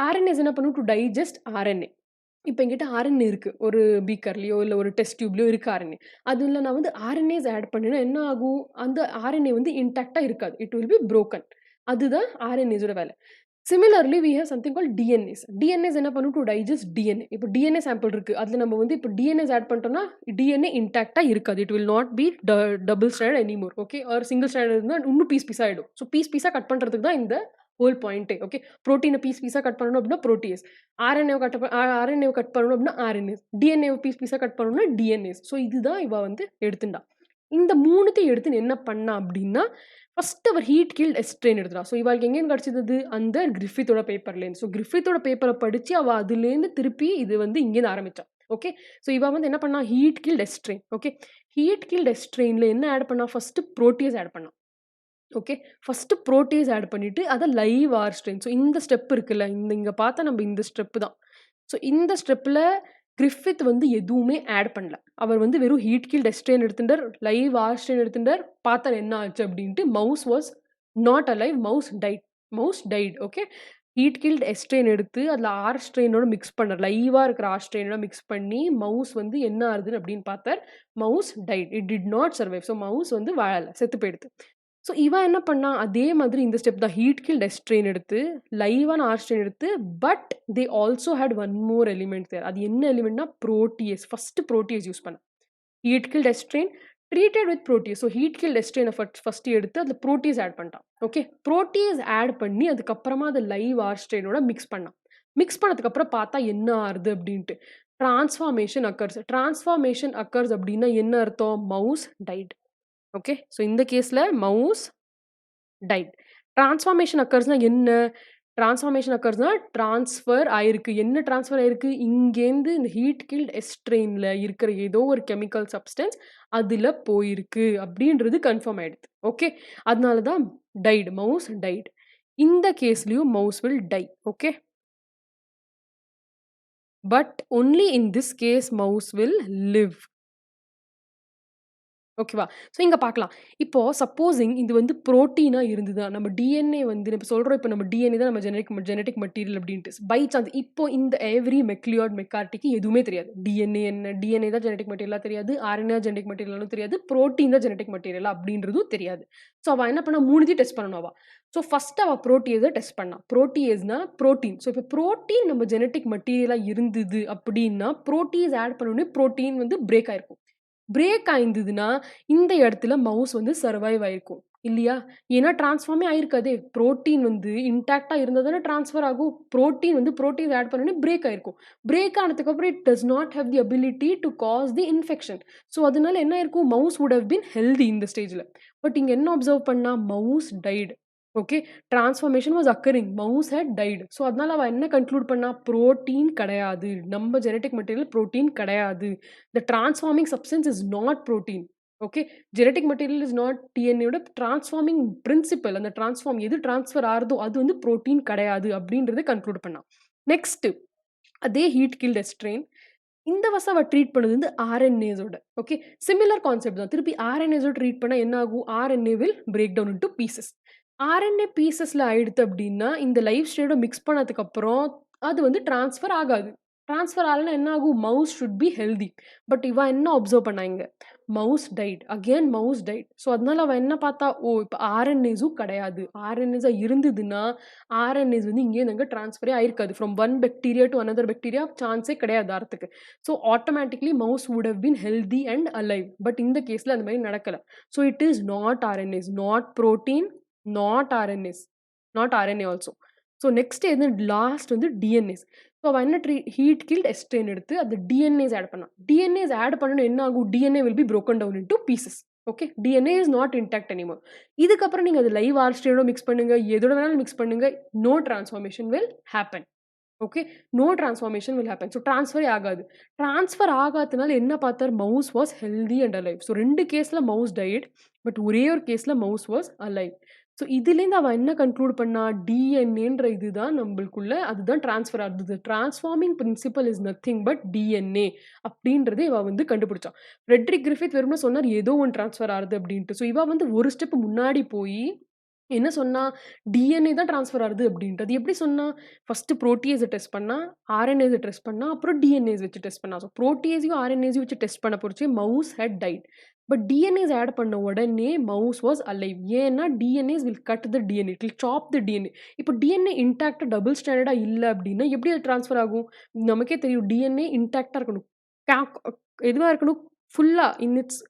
ஆர்என்ஏஸ் என்ன பண்ணும்? To digest RNA. இப்ப என்கிட்ட ஆர்என்ஏ இருக்கு. ஒரு பீக்கர்லயோ, இல்ல ஒரு டெஸ்ட் டியூப்லயோ இருக்கு ஆர்என்ஏ. அதுல நான் வந்து ஆர்என்ஏஸ் ஆட் பண்ணேன்னா என்ன ஆகும்? அந்த ஆர்என்ஏ வந்து இன்டாக்ட்டா இருக்காது. It will be broken. அதுதான் ஆர்என்ஏஸோட வேலை. Similarly we have something called DNase. DNase என்ன பண்ணும்? To digest DNA. இப்போ டிஎன்ஏ சாம்பிள் இருக்கு. அதுல நம்ம வந்து இப்போ டிஎன்ஏஸ் ஆட் பண்ணிட்டோம்னா, டிஎன்ஏ இன்டாக்ட்டா இருக்காது. It will not be double stranded anymore. Okay. Or single stranded இருந்தா இன்னும் பீஸா ஆயிடும். ஸோ பீஸா கட் பண்றதுக்கு தான் இந்த ஹோல் பாயிண்ட்டே. ஓகே. புரோட்டீன பீஸா கட் பண்ணணும் அப்படின்னா புரோட்டீஸ். ஆர்என்ஏவ கட் பண்ணணும் அப்படின்னா ஆர்என்ஏஸ். டிஎன்ஏவ பீஸா கட் பண்ணணும்னா டிஎன்ஏஸ். ஸோ இதுதான் இவ வந்து எடுத்துண்டா. இந்த 3த்தையும் எடுத்து என்ன பண்ணா அப்படின்னா, ஃபர்ஸ்ட் அவர் ஹீட் கீல்ட் எஸ்ட்ரெயின் எடுத்துட்டா. ஸோ இவாளுக்கு எங்கேருந்து கிடைச்சது? அந்த கிரிஃபித்தோட பேப்பர்லேருந்து. ஸோ கிரிஃபித்தோட பேப்பர படிச்சு அவ அதுலேருந்து திருப்பி இது வந்து இங்கேருந்து ஆரம்பிச்சா. ஓகே. ஸோ இவ வந்து என்ன பண்ணா? Heat killed S strain. Okay. Heat killed எஸ்ட்ரெயின்ல என்ன ஆட் பண்ணா? ஃபர்ஸ்ட் புரோட்டீஸ் ஆட் பண்ணா. ஓகே. ஃபர்ஸ்ட் புரோட்டீஸ் ஆட் பண்ணிட்டு அத லைவ் ஆர்ஸ்ட்ரெயின். ஸோ இந்த ஸ்டெப் இருக்குல்ல, இங்க பார்த்தா நம்ம இந்த ஸ்டெப் தான். ஸோ இந்த ஸ்டெப்ல கிரிஃபித் வந்து எதுவுமே ஆட் பண்ணல. அவர் வந்து வெறும் ஹீட் கீல்ட் எஸ்ட்ரெயின் எடுத்துட்டார், லைவ் ஆர்ஸ்ட்ரெயின் எடுத்துட்டார். பார்த்தா என்ன ஆச்சு அப்படின்ட்டு, mouse was not alive, mouse died. Okay. Heat killed S strain எடுத்து அதுல ஆர்ஸ்ட்ரெயினோட மிக்ஸ் பண்ணார். லைவா இருக்கிற ஆர்ஸ்ட்ரெயினோட மிக்ஸ் பண்ணி மவுஸ் வந்து என்ன ஆகுதுன்னு அப்படின்னு பார்த்தார். Mouse died. It did not survive. So mouse வந்து வாழல, செத்து போயிடுது. ஸோ இவ என்ன பண்ணா? அதே மாதிரி இந்த ஸ்டெப் தான். ஹீட் கீல்ட் எஸ்ட்ரெயின் எடுத்து, லைவான ஆர்ஸ்ட்ரெயின் எடுத்து, but they also had one more element there. அது என்ன எலிமெண்ட்னா புரோட்டியேஸ். ஃபர்ஸ்ட் புரோட்டியேஸ் யூஸ் பண்ணா. Heat killed S strain treated with protease. So heat killed எஸ்ட்ரெயின ஃபர்ஸ்ட் எடுத்து அதுல புரோட்டியேஸ் ஆட் பண்ணிட்டான். ஓகே. புரோட்டியேஸ் ஆட் பண்ணி அதுக்கப்புறமா அது லைவ் ஆர்ஸ்ட்ரெயினோட மிக்ஸ் பண்ணான். மிக்ஸ் பண்ணதுக்கு அப்புறம் பார்த்தா என்ன ஆறுது அப்படின்ட்டு. டிரான்ஸ்ஃபார்மேஷன் அக்கர்ஸ் அப்படின்னா என்ன அர்த்தம்? Mouse died. ஓகே. ஸோ இந்த கேஸ்ல மவுஸ் டைட். டிரான்ஸ்ஃபார்மேஷன் அக்கர்ஸ்னா என்ன? டிரான்ஸ்ஃபார்மேஷன் அக்கர்ஸ்னா ட்ரான்ஸ்ஃபர் ஆயிருக்கு. என்ன ட்ரான்ஸ்ஃபர் ஆயிருக்கு? இங்கேருந்து இந்த ஹீட் கில்ட் எஸ்ட்ரெயின்ல இருக்கிற ஏதோ ஒரு கெமிக்கல் சப்ஸ்டன்ஸ் அதுல போயிருக்கு அப்படின்றது கன்ஃபார்ம் ஆயிடுது. ஓகே. அதனால தான் டைட். Mouse died. இந்த கேஸ்லயும் mouse will die. Okay. But only in this case mouse will live. ஓகேவா? ஸோ இங்க பார்க்கலாம். இப்போ சப்போஸிங் இது வந்து புரோட்டீனா இருந்ததா, நம்ம டிஎன்ஏ வந்து இப்ப சொல்றோம், இப்ப நம்ம டிஎன்ஏ தான் நம்ம ஜெனடிக் மெட்டீரியல் அப்படின்ட்டு. பை சான்ஸ் இப்போ இந்த எவ்ரி மெக்லியாய்டு மெக்கார்டிக்கு எதுவுமே தெரியாது. டிஎன்ஏ என்ன? டிஎன்ஏ தான் ஜெனடிக் மெட்டீரியலா தெரியாது. ஆர்என்ஏ ஜெனடிக் மெட்டீரியலும் தெரியாது. புரோட்டீன் தான் ஜெனடிக் மெட்டீரியலா அப்படின்றதும் தெரியாது. ஸோ அவ என்ன பண்ணா 3த்தையும் டெஸ்ட் பண்ணணும் அவ. ஸோ ஃபர்ஸ்ட் அவ புரோட்டியேஸ டெஸ்ட் பண்ணா. புரோட்டியேஸ்னா புரோட்டீன். ஸோ இப்ப புரோட்டீன் நம்ம ஜெனடிக் மெட்டீரியலா இருந்தது அப்படின்னா, புரோட்டீஸ் ஆட் பண்ண உடனே புரோட்டீன் வந்து பிரேக் ஆயிருக்கும். பிரேக் ஆயிருந்ததுன்னா, இந்த இடத்துல மவுஸ் வந்து சர்வைவ் ஆயிருக்கும். இல்லையா? ஏன்னா டிரான்ஸ்ஃபார்மே ஆயிருக்காதே. புரோட்டீன் வந்து இன்டாக்ட்டா இருந்தா தானே டிரான்ஸ்ஃபர் ஆகும். புரோட்டீன் வந்து புரோட்டீன் ஆட் பண்ண உடனே பிரேக் ஆயிருக்கும். பிரேக் ஆனதுக்கு அப்புறம் it does not have the ability to cause the infection. So அதனால என்ன ஆயிருக்கும்? Mouse would have been healthy இந்த ஸ்டேஜ்ல. பட் இங்க என்ன அப்சர்வ் பண்ணா? Mouse died. Okay. Transformation was occurring. Mouse had died. So அதனால அவ என்ன கன்க்ளூட் பண்ணா? புரோட்டீன் கிடையாது. நம்ம ஜெனடிக் மெட்டீரியல் புரோட்டீன் கிடையாது. The transforming substance is not protein. Okay. Genetic material is not டிஎன்ஏயோட டிரான்ஸ்ஃபார்மிங் பிரின்சிபல். அந்த டிரான்ஸ்ஃபார்ம் எது டிரான்ஸ்ஃபர் ஆகுதோ அது வந்து புரோட்டீன் கிடையாது அப்படின்றத கன்க்ளூட் பண்ணா. நெக்ஸ்ட் அதே ஹீட் கில்ட் எஸ்ட்ரெயின் இந்த வருஷம் அவ ட்ரீட் பண்ணது வந்து ஆர்என்ஏஸோட. ஓகே. சிமிலர் கான்செப்ட் தான். திருப்பி ஆர்என்ஏஸோட ட்ரீட் பண்ணா என்ன ஆகும்? RNA will break down into pieces. RNA பீசஸ்ல ஆயிடுத்து அப்படின்னா, இந்த லைஃப் ஸ்டைலோட மிக்ஸ் பண்ணதுக்கு அப்புறம் அது வந்து டிரான்ஸ்ஃபர் ஆகாது. டிரான்ஸ்ஃபர் ஆகலன்னா என்ன ஆகும்? Mouse should be healthy. But இவ என்ன அப்சர்வ் பண்ணா இங்க? Mouse died. Again mouse died. So அதனால அவ என்ன பார்த்தா? ஓ! இப்ப ஆர்என்ஏஸும் கிடையாது. ஆர்என்ஏஸா இருந்ததுன்னா, ஆர்என்ஏஸ் வந்து இங்கேருந்து அங்க டிரான்ஸ்ஃபரே ஆயிருக்காது. From one bacteria to another bacteria சான்ஸே கிடையாது ஆறதுக்கு. So automatically mouse would have been healthy and alive. But இந்த கேஸ்ல அந்த மாரி நடக்கல. So it is not RNase, not protein, not RNase, not RNA also. So next எது லாஸ்ட் வந்து டிஎன்ஏஸ். ஸோ அவ என்ன ஹீட் கில்ட் எஸ்ட்ரெயின் எடுத்து அந்த டிஎன்ஏஸ் ஆட் பண்ணா. டிஎன்ஏஸ் ஆட் பண்ணணும் என்ன ஆகும்? DNA will be broken down into pieces. Okay. DNA is not intact anymore. இதுக்கப்புறம் நீங்க அது லைவ் ஆர்ஸ்டேடோ மிக்ஸ் பண்ணுங்க, எதோட வேணாலும் மிக்ஸ் பண்ணுங்க. No transformation will happen. Okay. No transformation will happen. So டிரான்ஸ்ஃபரே ஆகாது. டிரான்ஸ்ஃபர் ஆகாதனால என்ன பார்த்தார்? Mouse was healthy and alive. So 2 கேஸ்ல மவுஸ் டயட். பட் ஒரே ஒரு கேஸ்ல மவுஸ் வாஸ் அலைவ். ஸோ இதுலேருந்து அவ என்ன கன்க்ளூட் பண்ணா? டிஎன்ஏன்ற இதுதான் நம்மளுக்குள்ள அதுதான் டிரான்ஸ்ஃபர் ஆகுது. Transforming principle is nothing but DNA அப்படின்றத இவ வந்து கண்டுபிடிச்சா. ஃப்ரெட்ரிக் கிரிஃபித் வெறுமனே சொன்னார் ஏதோ ஒன்று டிரான்ஸ்ஃபர் ஆகுது அப்படின்ட்டு. ஸோ இவ வந்து ஒரு ஸ்டெப் முன்னாடி போய் என்ன சொன்னா? டிஎன்ஏ தான் டிரான்ஸ்ஃபர் ஆகுது அப்படின்ட்டு. அது எப்படி சொன்னா? ஃபர்ஸ்ட் புரோட்டியேஸ டெஸ்ட் பண்ணா, ஆர்என்ஏஸ டெஸ்ட் பண்ணா, அப்புறம் டிஎன்ஏஸ் வச்சு டெஸ்ட் பண்ணா. ஸோ புரோட்டியேஸையும் ஆர்என்ஏஸையும் வச்சு டெஸ்ட் பண்ண போறச்சே mouse had died. But DNase add பண்ண உடனே மவுஸ் வாஸ் அலைவ். ஏன்னா DNase will cut the DNA. It will chop the DNA. இப்போ டிஎன்ஏ இன்டாக்ட்டா டபுள் ஸ்டாண்டர்டா இல்ல அப்படின்னா எப்படி அது டிரான்ஸ்ஃபர் ஆகும்? நமக்கே தெரியும் டிஎன்ஏ இன்டாக்ட்டா இருக்கணும். கேக் எதுவா இருக்கணும்? ஃபுல்லா இன் இட்ஸ்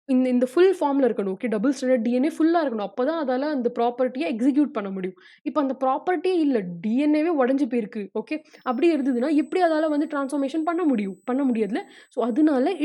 இந்த இந்த ஃபுல் ஃபார்ம்ல இருக்கணும். ஓகே. டபுள் ஸ்டாண்டர்ட் டிஎன்ஏ ஃபுல்லா இருக்கணும். அப்பதான் அதால அந்த ப்ராப்பர்ட்டிய எக்ஸிக்யூட் பண்ண முடியும். இப்ப அந்த ப்ராப்பர்ட்டியே இல்ல. டிஎன்ஏவே உடைஞ்சு போயிருக்கு. ஓகே. அப்படி இருந்ததுன்னா எப்படி அதால வந்து டிரான்ஸ்ஃபார்மேஷன் பண்ண முடியும்? பண்ண முடியாதுல்ல. ஸோ அதனால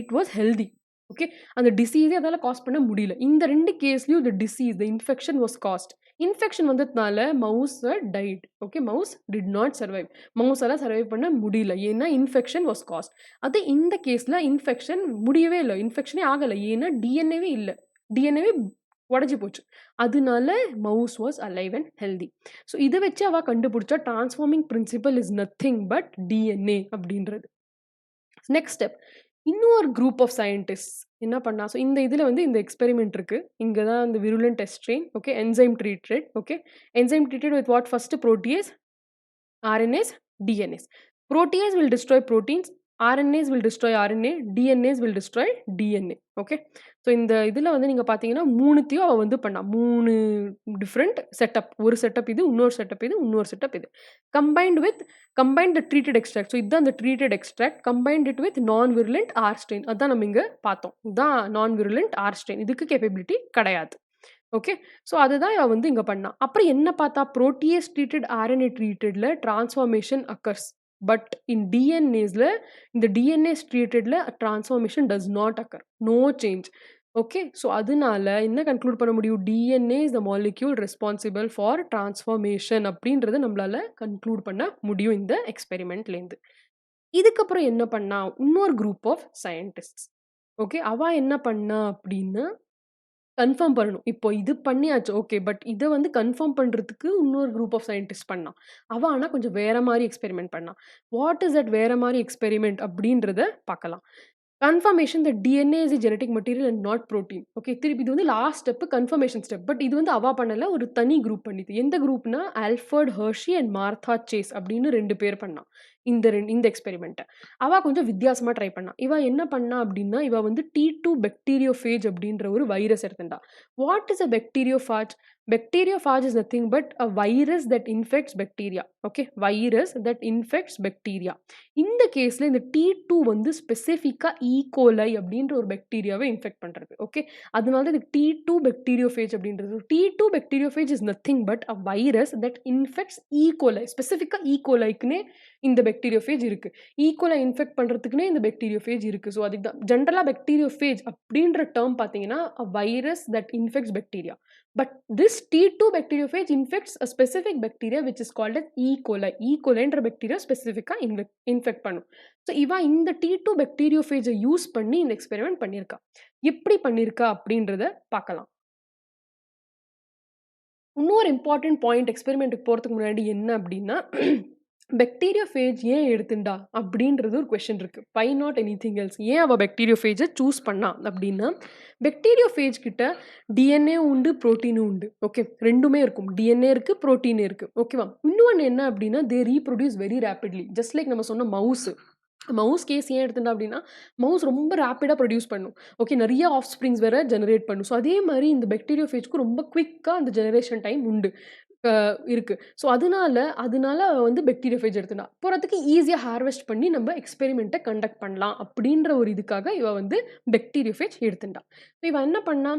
இட் வாஸ் ஹெல்தி. ஓகே. அந்த டிசீஸே அதால காஸ் பண்ண முடியல. இந்த 2 கேஸ்லயும் the infection was caused. Infection வந்ததுனால mouse died. Okay. Mouse did not survive. மவுஸால சர்வைவ் பண்ண முடியல. ஏன்னா இன்ஃபெக்ஷன் வாஸ் காஸ்ட். அது இந்த கேஸ்ல இன்ஃபெக்ஷன் முடியவே இல்ல. இன்ஃபெக்ஷனே ஆகல. ஏன்னா டிஎன்ஏவே இல்ல. டிஎன்ஏவே உடைஞ்சு போச்சு. அதனால mouse was alive and healthy. So இத வச்சு அவ கண்டுபிடிச்சா transforming principle is nothing but DNA அப்படின்றது. Next step. இன்னொரு குரூப் ஆஃப் சயின்டிஸ்ட்ஸ் என்ன பண்ணா? ஸோ இந்த இதுல வந்து இந்த எக்ஸ்பெரிமெண்ட் இருக்கு. இங்க தான் இந்த virulent S strain. Okay. Enzyme treated. Okay. Enzyme treated with what? First protease, RNAs, DNAs. Protease will destroy proteins, RNAs will destroy RNA, DNAs will destroy DNA. Okay. So இந்த இதில் வந்து நீங்கள் பார்த்தீங்கன்னா 3த்தையும் அவள் வந்து பண்ணா. 3 டிஃப்ரெண்ட் செட்டப். ஒரு செட்டப் இது, இன்னொரு செட்டப் இது, இன்னொரு செட்டப் இது. கம்பைன்ட் த ட்ரீட்டட் எக்ஸ்ட்ராக்ட். ஸோ இதுதான் அந்த treated extract. Combined it with நான் விருலண்ட் ஆர் ஸ்ட்ரெயின். அதுதான் நம்ம இங்கே பார்த்தோம். இதுதான் நான் விருலண்ட் ஆர் ஸ்ட்ரெயின். இதுக்கு கேப்பபிலிட்டி கிடையாது. ஓகே. ஸோ அதுதான் அவ வந்து இங்க பண்ணா. அப்புறம் என்ன பார்த்தா? புரோட்டியேஸ் ட்ரீட்டட், ஆர்என்ஏ ட்ரீட்டட்ல டிரான்ஸ்ஃபார்மேஷன் அக்கர்ஸ். பட் இன் டிஎன்ஏஸ்ல இந்த டிஎன்ஏஸ் ட்ரீட்டட்ல transformation does not occur. No change. Okay. So அதனால என்ன கன்க்ளூட் பண்ண முடியும்? DNA is the molecule responsible for transformation அப்படின்றத நம்மளால கன்க்ளூட் பண்ண முடியும் இந்த எக்ஸ்பெரிமெண்ட்லேருந்து. இதுக்கப்புறம் என்ன பண்ணா, இன்னொரு குரூப் ஆஃப் சயின்டிஸ்ட்ஸ். ஓகே. அவ என்ன பண்ணா அப்படின்னா, கன்ஃபார்ம் பண்ணணும். இப்போ இது பண்ணியாச்சு. ஓகே. பட் இத வந்து கன்ஃபார்ம் பண்றதுக்கு இன்னொரு குரூப் ஆஃப் சயின்டிஸ்ட் பண்ணா. அவ ஆனா கொஞ்சம் வேற மாரி எக்ஸ்பெரிமெண்ட் பண்ணா. வாட் இஸ் தட் வேற மாரி எக்ஸ்பெரிமெண்ட் அப்படின்றத பார்க்கலாம். Confirmation that DNA is a genetic material and not protein. Okay. திருப்பி இது வந்து last step confirmation step. But இது வந்து அவ பண்ணல. ஒரு தனி குரூப் பண்ணிது. எந்த குரூப்னா Alfred Hershey and Martha Chase அப்படின்னு 2 பேர் பண்ணா. இந்த எக்ஸ்பெரிமெண்ட்ட. அவ கொஞ்சம் வித்தியாசமா ட்ரை பண்ணா. இவ என்ன பண்ணா அப்படின்னா, இவ வந்து T2 பாக்டீரியோஃபேஜ் அப்படின்ற ஒரு வைரஸ் எடுத்துண்டா. What is a bacteriophage? Bacteriophage is nothing but a virus that infects bacteria. Okay, virus that infects bacteria. இந்த கேஸ்ல இந்த T2 வந்து ஸ்பெசிஃபிக்கா ஈகோலை அப்படின்ற ஒரு பாக்டீரியாவை இன்ஃபெக்ட் பண்றது. ஓகே, அதனால தான் இது T2 பாக்டீரியோஃபேஜ் அப்படின்றது. T2 bacteriophage is nothing but a virus that infects E coli. ஸ்பெசிஃபிக்கா ஈகோலைக்குனே இந்த பாக்டீரியோஃபேஜ் இருக்கு. ஈகோலை இன்ஃபெக்ட் பண்றதுக்குனே இந்த பாக்டீரியோஃபேஜ் இருக்கு. ஸோ அதுக்கு தான் ஜென்ரலா பாக்டீரியோஃபேஜ் அப்படின்ற டேர்ம் பார்த்தீங்கன்னா a virus that infects bacteria. But this T2 bacteriophage infects a specific bacteria which is called as E. coli. E. coli என்ற bacteria specific-ஆ இன்ஃபெக்ட் பண்ணும். ஸோ இவ இந்த T2 bacteriophage யூஸ் பண்ணி இந்த எக்ஸ்பெரிமெண்ட் பண்ணியிருக்கா. எப்படி பண்ணியிருக்கா அப்படின்றத பார்க்கலாம். இன்னொரு இம்பார்ட்டன்ட் பாயிண்ட் எக்ஸ்பெரிமெண்ட்டுக்கு போறதுக்கு முன்னாடி என்ன அப்படின்னா, பாக்டீரியோஃபேஜ் ஏன் எடுத்துண்டா? அப்படின்றது ஒரு கொஸ்டின் இருக்கு. Why not anything else? ஏன் அவ பாக்டீரியோஃபேஜ சூஸ் பண்ணா? அப்படின்னா, பாக்டீரியோஃபேஜ் கிட்ட டிஎன்ஏ உண்டு, புரோட்டீனும் உண்டு. ஓகே, 2மே இருக்கும். டிஎன்ஏ இருக்கு, புரோட்டீன் இருக்கு. ஓகேவா? இன்னொன்னு என்ன அப்படின்னா, they reproduce very rapidly. Just like நம்ம சொன்ன மவுஸ் கேஸ் ஏன் எடுத்துட்டா அப்படின்னா, மவுஸ் ரொம்ப ரேப்பிடா ப்ரொடியூஸ் பண்ணும். ஓகே, நெறைய ஆஃப்ஸ்ப்ரிங்ஸ் வேற ஜெனரேட் பண்ணும். ஸோ அதே மாரி இந்த பாக்டீரியோஃபேஜ்க்கும் ரொம்ப குயிக்கா அந்த ஜெனரேஷன் டைம் உண்டு. அ இருக்கு. ஸோ அதனால அவ வந்து பாக்டீரியோஃபேஜ் எடுத்துட்டா. போறதுக்கு ஈஸியா ஹார்வெஸ்ட் பண்ணி நம்ம எக்ஸ்பெரிமெண்ட்ட கண்டக்ட் பண்ணலாம் அப்படின்ற ஒரு இதுக்காக இவ வந்து பாக்டீரியோஃபேஜ் எடுத்துட்டா. இவ என்ன பண்ணா,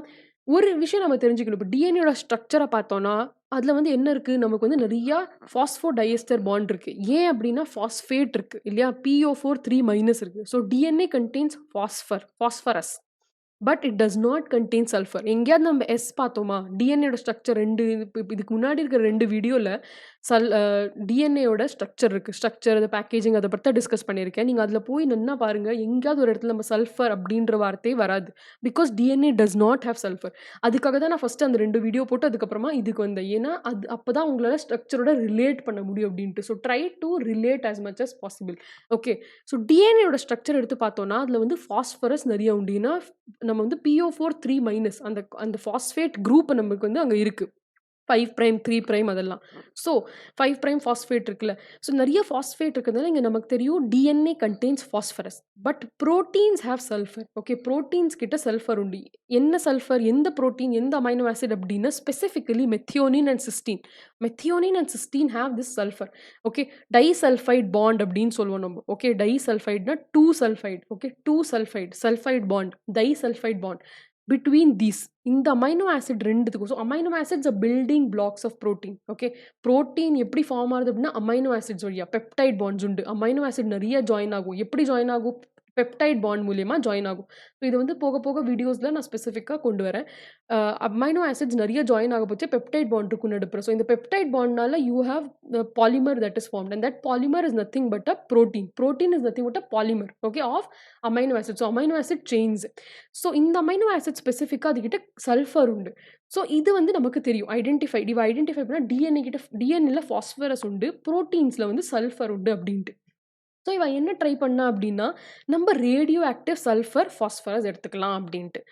ஒரு விஷயம் நம்ம தெரிஞ்சுக்கணும். இப்ப டிஎன்ஏயோட ஸ்ட்ரக்சர பார்த்தோம்னா, அதுல வந்து என்ன இருக்கு? நமக்கு வந்து நெறையா பாஸ்போடைஎஸ்டர் பாண்ட் இருக்கு. ஏன் அப்படின்னா பாஸ்பேட் இருக்கு இல்லையா? PO4 3- இருக்கு. So DNA contains phosphorus. But it does not contain sulphur. எங்கேயாவது நம்ம எஸ் பார்த்தோமா? டிஎன்ஏயோட ஸ்ட்ரக்சர் 2 இதுக்கு முன்னாடி இருக்கிற 2 வீடியோல சல் அ டிஎன்ஏயோட ஸ்ட்ரக்சர் இருக்கு. ஸ்ட்ரக்சர், அந்த பேக்கேஜிங் அத பத்தி தான் டிஸ்கஸ் பண்ணியிருக்கேன். நீங்க அதில போய் நின்னா பாருங்க, எங்கேயாவது ஒரு இடத்துல நம்ம சல்ஃபர் அப்படின்ற வார்த்தையே வராது. Because DNA does not have sulphur. அதுக்காக தான் நான் ஃபர்ஸ்ட்டு அந்த 2 வீடியோ போட்டு அதுக்கப்புறமா இதுக்கு வந்தேன். ஏன்னா, அப்பதான் உங்களால ஸ்ட்ரக்சரோட ரிலேட் பண்ண முடியும் அப்படின்ட்டு. So try to relate as much as possible. Okay. So டிஎன்ஏயோட ஸ்ட்ரக்சர் எடுத்து பார்த்தோம்னா, அதில வந்து பாஸ்பரஸ் நெறைய உண்டு. ஏன்னா நம்ம வந்து PO4 3- அந்த அந்த பாஸ்பேட் குரூப் நமக்கு வந்து அங்க இருக்கு. 5 பிரைம், 3 பிரைம் அதெல்லாம். ஸோ 5 பிரைம் பாஸ்பேட் இருக்குல்ல. ஸோ நெறைய பாஸ்பேட் இருக்கிறதுனால இங்க நமக்கு தெரியும் DNA contains phosphorus. But proteins have sulphur. Okay, proteins கிட்ட சல்ஃபர் உண்டு. என்ன சல்ஃபர்? எந்த புரோட்டீன்? எந்த அமைனோ ஆசிட் அப்படின்னா specifically methionine and cysteine. Methionine and cysteine have this sulphur. Okay, disulphide bond அப்படின்னு சொல்லுவோம் நம்ம. ஓகே, டைசல்ஃபைட்னா 2 sulphide. Okay, 2 sulphide bond, disulphide bond. Between these இந்த அமைனோ ஆசிட் 2த்துக்கும். So amino acids are building blocks of protein. Okay, protein எப்படி form ஆகுது அப்படின்னா amino acids வழியா பெப்டைட் பாண்ட்ஸ் உண்டு. அமைனோ ஆசிட் நெறைய ஜாயின் ஆகும். எப்படி ஜாயின் ஆகும்? பெப்டைட் பாண்ட் மூலியமா ஜாயின் ஆகும். ஸோ இது வந்து போக போக வீடியோஸ்ல நான் ஸ்பெசிஃபிக்கா கொண்டு வரேன். அமைனோ ஆசிட்ஸ் நெறைய ஜாயின் ஆக போச்சு பெப்டைட் பாண்ட் இருக்கும் நடுப்புற. ஸோ இந்த பெப்டைட் பாண்ட்னால you have polymer that is formed and that polymer is nothing but a protein. Protein is nothing but a polymer. Okay, of amino acid. So amino acid chains. So இந்த amino acid ஸ்பெசிஃபிக்கா அதுகிட்ட sulphur உண்டு. So இது வந்து நமக்கு தெரியும். இவ identify பண்ணா டிஎன்ஏல பாஸ்பரஸ் உண்டு, புரோட்டீன்ஸ்ல வந்து சல்ஃபர் உண்டு அப்படின்ட்டு. ஸோ இவ என்ன ட்ரை பண்ணா அப்படின்னா, நம்ம ரேடியோ ஆக்டிவ் சல்ஃபர், பாஸ்பரஸ் எடுத்துக்கலாம் அப்படின்ட்டு.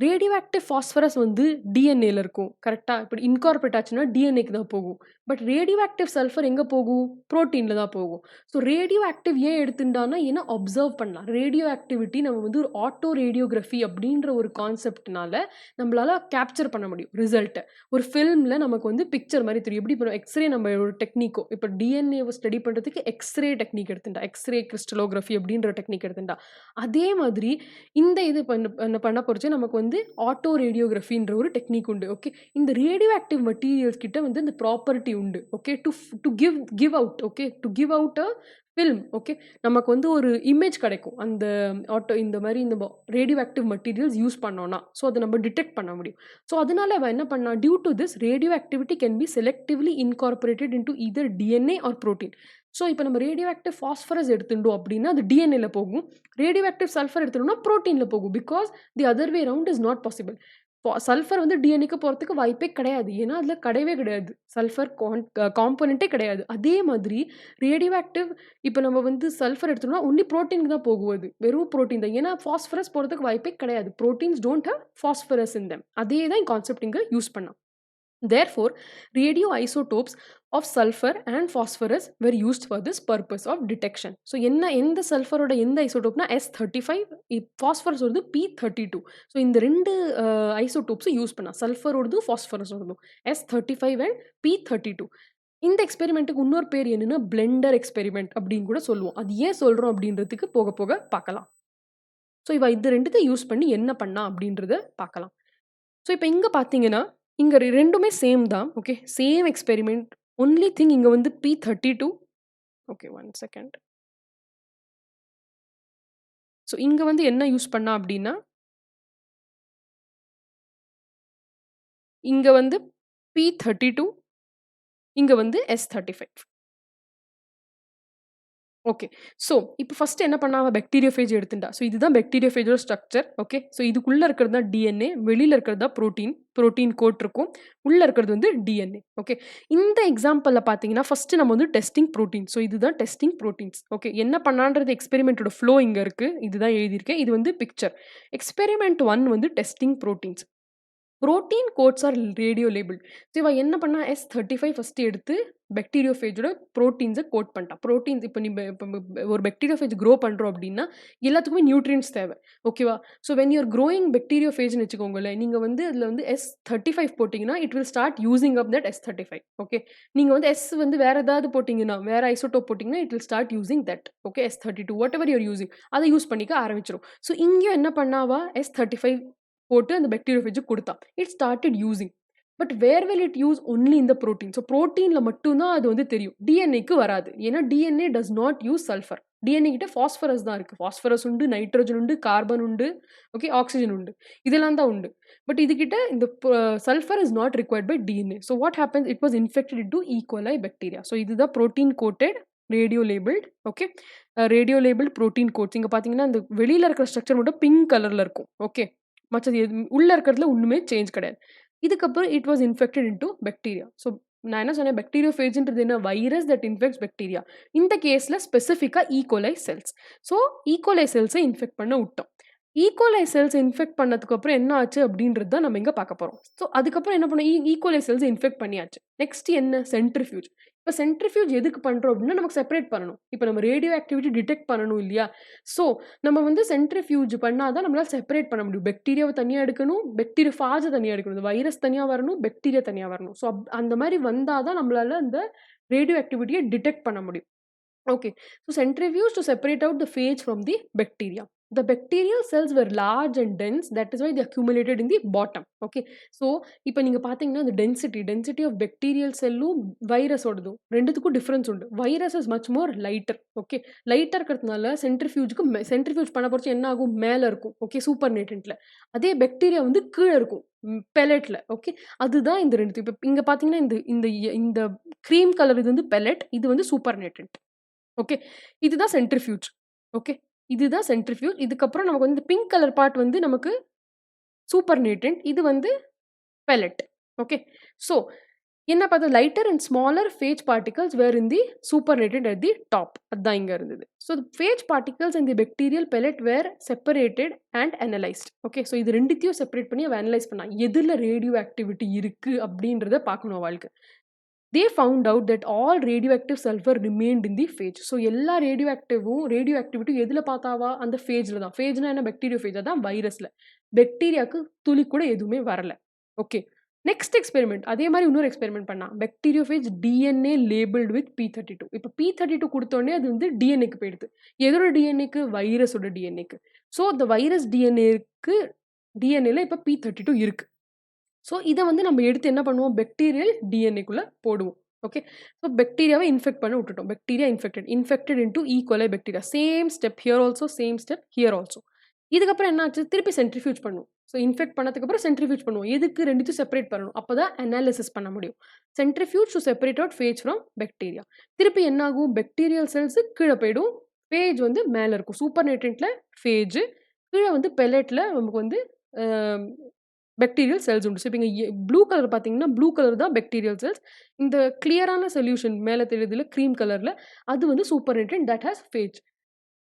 ரேடியோ ஆக்டிவ் பாஸ்பரஸ் வந்து டிஎன்ஏல இருக்கும். கரெக்ட்டா? இப்படி இன்கார்பரேட் ஆச்சுன்னா டிஎன்ஏக்கு தான் போகும். பட் ரேடியோ ஆக்டிவ் சல்ஃபர் எங்க போகும்? புரோட்டீன்ல தான் போகும். ஸோ ரேடியோ ஆக்டிவ் ஏன் எடுத்துட்டான்னா, ஏன்னா அப்சர்வ் பண்ணலாம். ரேடியோ ஆக்டிவிட்டி நம்ம வந்து ஒரு ஆட்டோ ரேடியோகிராஃபி அப்படின்ற ஒரு கான்செப்ட்னால நம்மளால கேப்சர் பண்ண முடியும் ரிசல்ட்ட. ஒரு ஃபில்ம்ல நமக்கு வந்து பிக்சர் மாரி தெரியும். எப்படி இப்போ எக்ஸ்ரே நம்ம ஒரு டெக்னிக்கோ, இப்போ டிஎன்ஏவ ஸ்டடி பண்றதுக்கு எக்ஸ்ரே டெக்னிக் எடுத்துட்டா. எக்ஸ்ரே கிறிஸ்டலோகிராஃபி அப்படின்ற டெக்னிக் எடுத்துட்டா. அதே மாதிரி இந்த இது பண்ண போறச்சு நமக்கு வந்து ஆட்டோ ரேடியோகிராஃபின்ற ஒரு டெக்னிக் உண்டு. ஓகே, இந்த ரேடியோ ஆக்டிவ் மெட்டீரியல்ஸ் கிட்ட வந்து இந்த ப்ராப்பர்ட்டி உண்டு. Okay, to give out. Okay, to give out a film. Okay. நமக்கு வந்து ஒரு இமேஜ் கிடைக்கும். அந்த இந்த மாரி இந்த ரேடியோ ஆக்டிவ் மெட்டீரியல்ஸ் யூஸ் பண்ணோம்னா. ஸோ, அத நம்ம டிடெக்ட் பண்ண முடியும். ஸோ, அதனால அவ என்ன பண்ணா, due to this radioactivity can be selectively incorporated into either DNA or protein. So, இப்ப நம்ம ரேடியோ ஆக்டிவ் பாஸ்பரஸ் எடுத்துட்டோம் அப்டின்னா, அது டிஎன்ஏல போகும். ரேடியோ ஆக்டிவ் சல்ஃபர் எடுத்துட்டோம்னா புரோட்டீன்ல போகும். Because the other way around is not possible. Sulphur வந்து டிஎன்ஏக்கு போறதுக்கு வாய்ப்பே கிடையாது. ஏன்னா, அதுல கிடையவே கிடையாது. சல்ஃபர் காம்போனன்ட்டே கிடையாது. அதே மாதிரி ரேடியோ ஆக்டிவ் இப்ப நம்ம வந்து சல்ஃபர் எடுத்தோம்னா, ஒன்லி புரோட்டீனுக்கு தான் போகும் அது. வெறும் புரோட்டீன் தான். ஏன்னா, பாஸ்பரஸ் போறதுக்கு வாய்ப்பே கிடையாது. Proteins don't have phosphorus in them. அதே தான் கான்செப்ட் இங்க யூஸ் பண்ணா. Therefore, radioisotopes of sulfur and phosphorus were used for this purpose of detection. So, எந்த சல்ஃபரோட எந்த ஐசோடோப்னா S35, பாஸ்பரஸோடது P32. ஸோ இந்த 2 ஐசோடோப்ஸும் யூஸ் பண்ணா. சல்ஃபரோடதும், பாஸ்பரஸோடதும் S35 அண்ட் P32. இந்த எக்ஸ்பெரிமெண்ட்டுக்கு இன்னொரு பேர் என்னன்னா, பிளெண்டர் எக்ஸ்பெரிமெண்ட் அப்படின்னு கூட சொல்லுவோம். அது ஏன் சொல்றோம் அப்படின்றதுக்கு போக போக பார்க்கலாம். ஸோ, இவ இது 2த்தையும் யூஸ் பண்ணி என்ன பண்ணா அப்படின்றத பார்க்கலாம். ஸோ, இப்ப இங்க பார்த்தீங்கன்னா, இங்க 2மே சேம் தான். Okay. Same experiment. Only thing இங்க வந்து P32. Okay, 1 second. ஸோ, இங்க வந்து என்ன யூஸ் பண்ணா அப்டின்னா, இங்க வந்து P32, இங்க வந்து S35. ஓகே. ஸோ, இப்ப ஃபர்ஸ்ட் என்ன பண்ணா, அவ பாக்டீரியோஃபேஜ் எடுத்துட்டா. ஸோ, இதுதான் பாக்டீரியோஃபேஜோட ஸ்ட்ரக்சர். ஓகே. ஸோ, இதுக்குள்ள இருக்கிறது தான் டிஎன்ஏ. வெளியில இருக்கிறது தான் புரோட்டீன். புரோட்டீன் கோட் இருக்கும். உள்ள இருக்கிறது வந்து டிஎன்ஏ. ஓகே. இந்த எக்ஸாம்பிள்ல பார்த்தீங்கன்னா, ஃபர்ஸ்ட் நம்ம வந்து டெஸ்டிங் புரோட்டீன். ஸோ, இதுதான் டெஸ்டிங் புரோட்டீன்ஸ். ஓகே. என்ன பண்ணான்றது எக்ஸ்பெரிமென்ட்டோட ஃப்ளோ இங்க இருக்கு. இதுதான் எழுதியிருக்கேன். இது வந்து பிக்சர். எக்ஸ்பெரிமெண்ட் 1 வந்து testing proteins. Protein coats are radio labelled. So, இவ என்ன பண்ணா, S35 ஃபர்ஸ்ட் எடுத்து பாக்டீரியோஃபேஜோட புரோட்டீன்ஸ கோட் பண்ணிட்டா. புரோட்டீன்ஸ் இப்ப ஒரு பாக்டீரியோஃபேஜ் க்ரோ பண்றோம் அப்டின்னா, எல்லாத்துக்குமே நியூட்ரியன்ட்ஸ் தேவை. ஓகேவா? So, when you are growing பாக்டீரியோஃபேஜ்ன்னு வச்சுக்கோங்களேன், நீங்க வந்து அதுல வந்து S35 போட்டீங்கன்னா, it will start using up that S35. Okay. நீங்க வந்து S வந்து வேற ஏதாவது போட்டீங்கன்னா, வேற ஐசோடோப் போட்டீங்கன்னா, it will start using that. Okay. S32 whatever you are using அத யூஸ் பண்ணிக்க ஆரம்பிச்சுரும். ஸோ, இங்கேயும் என்ன பண்ணாவா, S35 போட்டு அந்த பாக்டீரியோஃபேஜ்க்கு குடுத்தா. It started using. But where will it use only in the protein. So, புரோட்டீன்ல மட்டும் தான் அது வந்து தெரியும். டிஎன்ஏக்கு வராது. ஏன்னா DNA does not use sulphur. DNA கிட்ட பாஸ்பரஸ் தான் இருக்கு. பாஸ்பரஸ் உண்டு, நைட்ரஜன் உண்டு, கார்பன் உண்டு, ஓகே, ஆக்ஸிஜன் உண்டு. இதெல்லாம் தான் உண்டு. பட் இதுகிட்ட இந்த sulphur is not required by DNA. So, what happens, it was infected into E coli bacteria. So, இதுதான் protein coated radio labelled. Okay. Radio labelled protein coats. இங்க பார்த்தீங்கன்னா, இந்த வெளியில இருக்கிற ஸ்ட்ரக்சர் மட்டும் பிங்க் கலர்ல இருக்கும். ஓகே. மற்றது உள்ள இருக்கிறதுல ஒண்ணுமே சேஞ்ச் கிடையாது. இதுக்கப்புறம் it was infected into bacteria. So, நான் என்ன சொன்னேன், பாக்டீரியோஃபேஜ்ன்றது என்ன, வைரஸ் தட் இன்ஃபெக்ட்ஸ் பாக்டீரியா. இந்த கேஸ்ல ஸ்பெசிஃபிக்கா ஈகோலை செல்ஸ். ஸோ, ஈகோலை செல்ஸை இன்ஃபெக்ட் பண்ண விட்டோம். ஈகோலை செல்ஸ் இன்ஃபெக்ட் பண்ணதுக்கு அப்புறம் என்ன ஆச்சு அப்படின்றது தான் நம்ம இங்க பார்க்க போறோம். ஸோ, அதுக்கப்புறம் என்ன பண்ணோம், ஈகோலை செல்ஸ் இன்ஃபெக்ட் பண்ணியாச்சு. நெக்ஸ்ட் என்ன, சென்ட்ரிஃபியூஜ். இப்ப சென்ட்ரிஃபியூஜ் எதுக்கு பண்றோம் அப்படின்னா, நமக்கு செப்பரேட் பண்ணணும். இப்ப நம்ம ரேடியோ ஆக்டிவிட்டி டிடெக்ட் பண்ணணும் இல்லையா? ஸோ, நம்ம வந்து சென்ட்ரிஃபியூஜ் பண்ணா தான் நம்மளால செப்பரேட் பண்ண முடியும். பாக்டீரியாவ தனியா எடுக்கணும், பாக்டீரியோஃபாஜ தனியா எடுக்கணும். இந்த வைரஸ் தனியா வரணும், பாக்டீரியா தனியா வரணும். ஸோ, அந்த மாரி வந்தா தான் நம்மளால அந்த ரேடியோ ஆக்டிவிட்டிய டிடெக்ட் பண்ண முடியும். Okay. So, centrifuge to separate out the phage from the bacteria. The bacterial cells were large and dense. That is why they accumulated in the bottom. Okay. So, இப்ப நீங்க பார்த்தீங்கன்னா, the density of bacterial cellum virus ஓடதும் 2த்துக்கும் difference உண்டு. Virus is much more lighter. Okay. லைட்டா இருக்கிறதுனால centrifuge பண்ண போறச்சு என்ன ஆகும், மேல இருக்கும். ஓகே. சூப்பர் நேட்டன்ட்ல. அதே பாக்டீரியா வந்து கீழ இருக்கும். பெல்லட்ல. ஓகே. அதுதான் இந்த 2. இப்ப இங்க பார்த்தீங்கன்னா, இந்த இந்த இந்த கிரீம் கலர் இது வந்து பெல்லட். இது வந்து சூப்பர் நேட்டன்ட். ஓகே. இதுதான் சென்ட்ரிஃபியூஜ். ஓகே. இதுதான் சென்ட்ரிஃபியூஜ். இதுக்கப்புறம் நமக்கு வந்து பிங்க் கலர் பார்ட் வந்து நமக்கு சூப்பர் நேட்டன்ட். இது வந்து பெல்லட். ஓகே. ஸோ, என்ன பார்த்தா, lighter and smaller phage particles were in the supernatant at the top. அதான் இங்க இருந்தது. So, phage particles and the bacterial pellet were separated and analysed. Okay. So, இது 2த்தையும் செப்பரேட் பண்ணி அவ அனலைஸ் பண்ணா. எதுல ரேடியோ ஆக்டிவிட்டி இருக்கு அப்படின்றத பார்க்கணும் அவளுக்கு. They found out that all radioactive sulfur remained in the phage. So, எல்லா ரேடியோ ஆக்டிவிட்டி எதுல பார்த்தாவா, அந்த ஃபேஜ்ல தான். ஃபேஜ்னா என்ன, பாக்டீரியோஃபேஜ். அதான் வைரஸ்ல. பாக்டீரியாக்கு துளி கூட எதுவுமே வரல. ஓகே. நெக்ஸ்ட் எக்ஸ்பெரிமெண்ட், அதே மாதிரி இன்னொரு எக்ஸ்பெரிமெண்ட் பண்ணா. Bacteriophage DNA labelled with P32. இப்ப P32 குடுத்தோனே அது வந்து டிஎன்ஏக்கு போயிடுது. எதோட டிஎன்ஏக்கு, வைரஸோட டிஎன்ஏக்கு. ஸோ, இந்த வைரஸ் டிஎன்ஏல இப்ப P32 இருக்கு. ஸோ, இத வந்து நம்ம எடுத்து என்ன பண்ணுவோம், பாக்டீரியல் டிஎன்ஏக்குள்ள போடுவோம். ஓகே. ஸோ பாக்டீரியாவை இன்ஃபெக்ட் பண்ண விட்டுட்டோம். பாக்டீரியா இன்ஃபெக்டட் இன்டூ ஈ கோலை bacteria. Same step here also, same step here also. இதுக்கப்புறம் என்ன ஆச்சு? திருப்பி சென்ட்ரிஃப்யூஜ் பண்ணுவோம். ஸோ இன்ஃபெக்ட் பண்ணதுக்கப்புறம் சென்ட்ரிஃப்யூஜ் பண்ணுவோம். எதுக்கு? 2த்தையும் செப்பரேட் பண்ணணும். அப்பதான் அனாலிசிஸ் பண்ண முடியும். Centrifuge to separate out Feige from bacteria. திருப்பி என்ன ஆகும்? பாக்டீரியல் செல்ஸ் கீழ போயிடும். ஃபேஜ் வந்து மேல இருக்கும். சூப்பர் நேட்ரன்ட்ல ஃபேஜ், கீழ வந்து பெல்லட்ல நமக்கு வந்து அ பாக்டீரியல் செல்ஸ் உண்டு. ஸோ இப்ப இங்க ப்ளூ கலர் பார்த்தீங்கன்னா, ப்ளூ கலர் தான் பாக்டீரியல் செல்ஸ். இந்த கிளியரான சொல்யூஷன் மேல தெரியுதுல்ல கிரீம் கலர்ல, அது வந்து supernatant that has phage.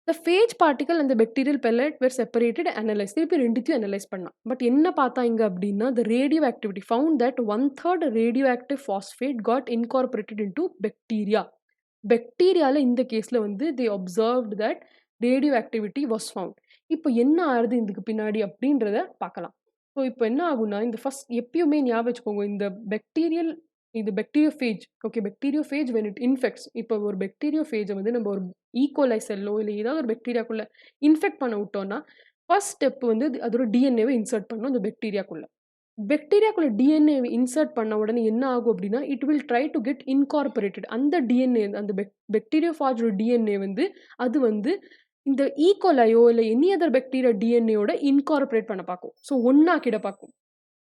The phage particle and the bacterial pellet were separated analyse. திருப்பி 2த்தையும் அனலைஸ் பண்ணலாம். பட் என்ன பார்த்தாங்க அப்படின்னா, the radio activity found that 1/3 radio active phosphate got incorporated into bacteria. பாக்டீரியால இந்த கேஸ்ல வந்து they observed that radio activity was found. இப்போ என்ன ஆகுது இதுக்கு பின்னாடி அப்படின்றத பார்க்கலாம். ஸோ இப்போ என்ன ஆகும்னா, இந்த ஃபர்ஸ்ட் எப்பயுமே ஞாபகம் வச்சுக்கோங்க, இந்த பாக்டீரியல் இது bacteriophage. Okay, bacteriophage when it infects. இப்போ ஒரு பாக்டீரியோஃபேஜ வந்து நம்ம ஒரு ஈகோலை செல்லோ இல்ல ஏதாவது ஒரு பாக்டீரியாக்குள்ள இன்ஃபெக்ட் பண்ண விட்டோம்னா, ஃபர்ஸ்ட் ஸ்டெப் வந்து அதோட டிஎன்ஏவை இன்சர்ட் பண்ணணும் அந்த பாக்டீரியாக்குள்ள. பாக்டீரியாக்குள்ள டிஎன்ஏ இன்சர்ட் பண்ண உடனே என்ன ஆகும் அப்படின்னா, it will try to get incorporated. அந்த டிஎன்ஏ அந்த பாக்டீரியோஃபாஜோட டிஎன்ஏ வந்து அது வந்து இந்த ஈகோலையோ இல்ல எனி அதர் பாக்டீரியா டிஎன்ஏயோட இன்கார்பரேட் பண்ண பார்க்கும். ஸோ ஒண்ணாக்கிட பார்க்கும்.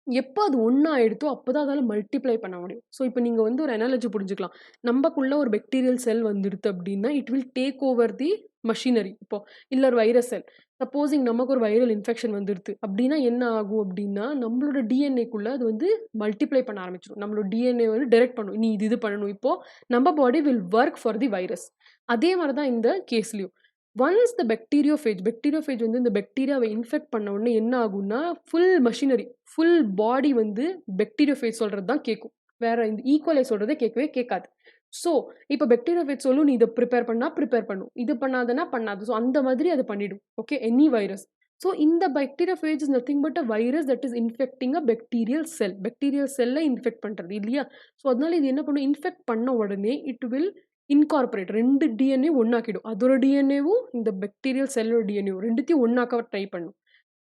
எப்ப அது ஒண்ணா ஆயிடுதோ, அப்பதான் அதால மல்டிப்ளை பண்ண முடியும். ஸோ இப்ப நீங்க வந்து ஒரு அனாலஜி புரிஞ்சுக்கலாம். நம்பக்குள்ள ஒரு பாக்டீரியல் செல் வந்துடுது அப்படின்னா, it will take over the machinery. இப்போ இல்ல ஒரு வைரஸ் செல். சப்போஸிங் நமக்கு ஒரு வைரல் இன்ஃபெக்ஷன் வந்துடுது அப்படின்னா என்ன ஆகும் அப்படின்னா, நம்மளோட டிஎன்ஏக்குள்ள அது வந்து மல்டிப்ளை பண்ண ஆரம்பிச்சுரும். நம்மளோட டிஎன்ஏ வந்து டைரக்ட் பண்ணும். நீ இது பண்ணணும். இப்போ நம்ம பாடி will work for the virus. அதே மாரி தான் இந்த கேஸ்லயும். ஒன்ஸ் த பாக்டீரியோஃபேஜ் வந்து இந்த பாக்டீரியாவ இன்ஃபெக்ட் பண்ண உடனே என்ன ஆகும்னா, ஃபுல் பாடி வந்து பாக்டீரியோஃபேஜ் சொல்றது தான் கேட்கும். வேற இந்த ஈகோலை சொல்றத கேட்கவே கேட்காது. ஸோ, இப்ப பாக்டீரியோஃபேஜ் சொல்லும், "நீ இத ப்ரிப்பேர் பண்ணும். இது பண்ணாதன்னா பண்ணாது." ஸோ அந்த மாதிரி அது பண்ணிடும். Okay, any virus. ஸோ இந்த bacteriophage is nothing but a virus that is infecting a bacterial sell. Bacterial செல்ல இன்ஃபெக்ட் பண்றது இல்லையா? ஸோ அதனால இது என்ன பண்ணும்? இன்ஃபெக்ட் பண்ண உடனே இட் வில் இன்கார்ப்பரேட் 2 டிஎன்ஏ ஒண்ணாக்கிடும். அதோட டிஎன்ஏவும் இந்த பாக்டீரியல் செல்லோட டிஎன்ஏவும் 2த்தையும் ஒண்ணாக்க ட்ரை பண்ணும்.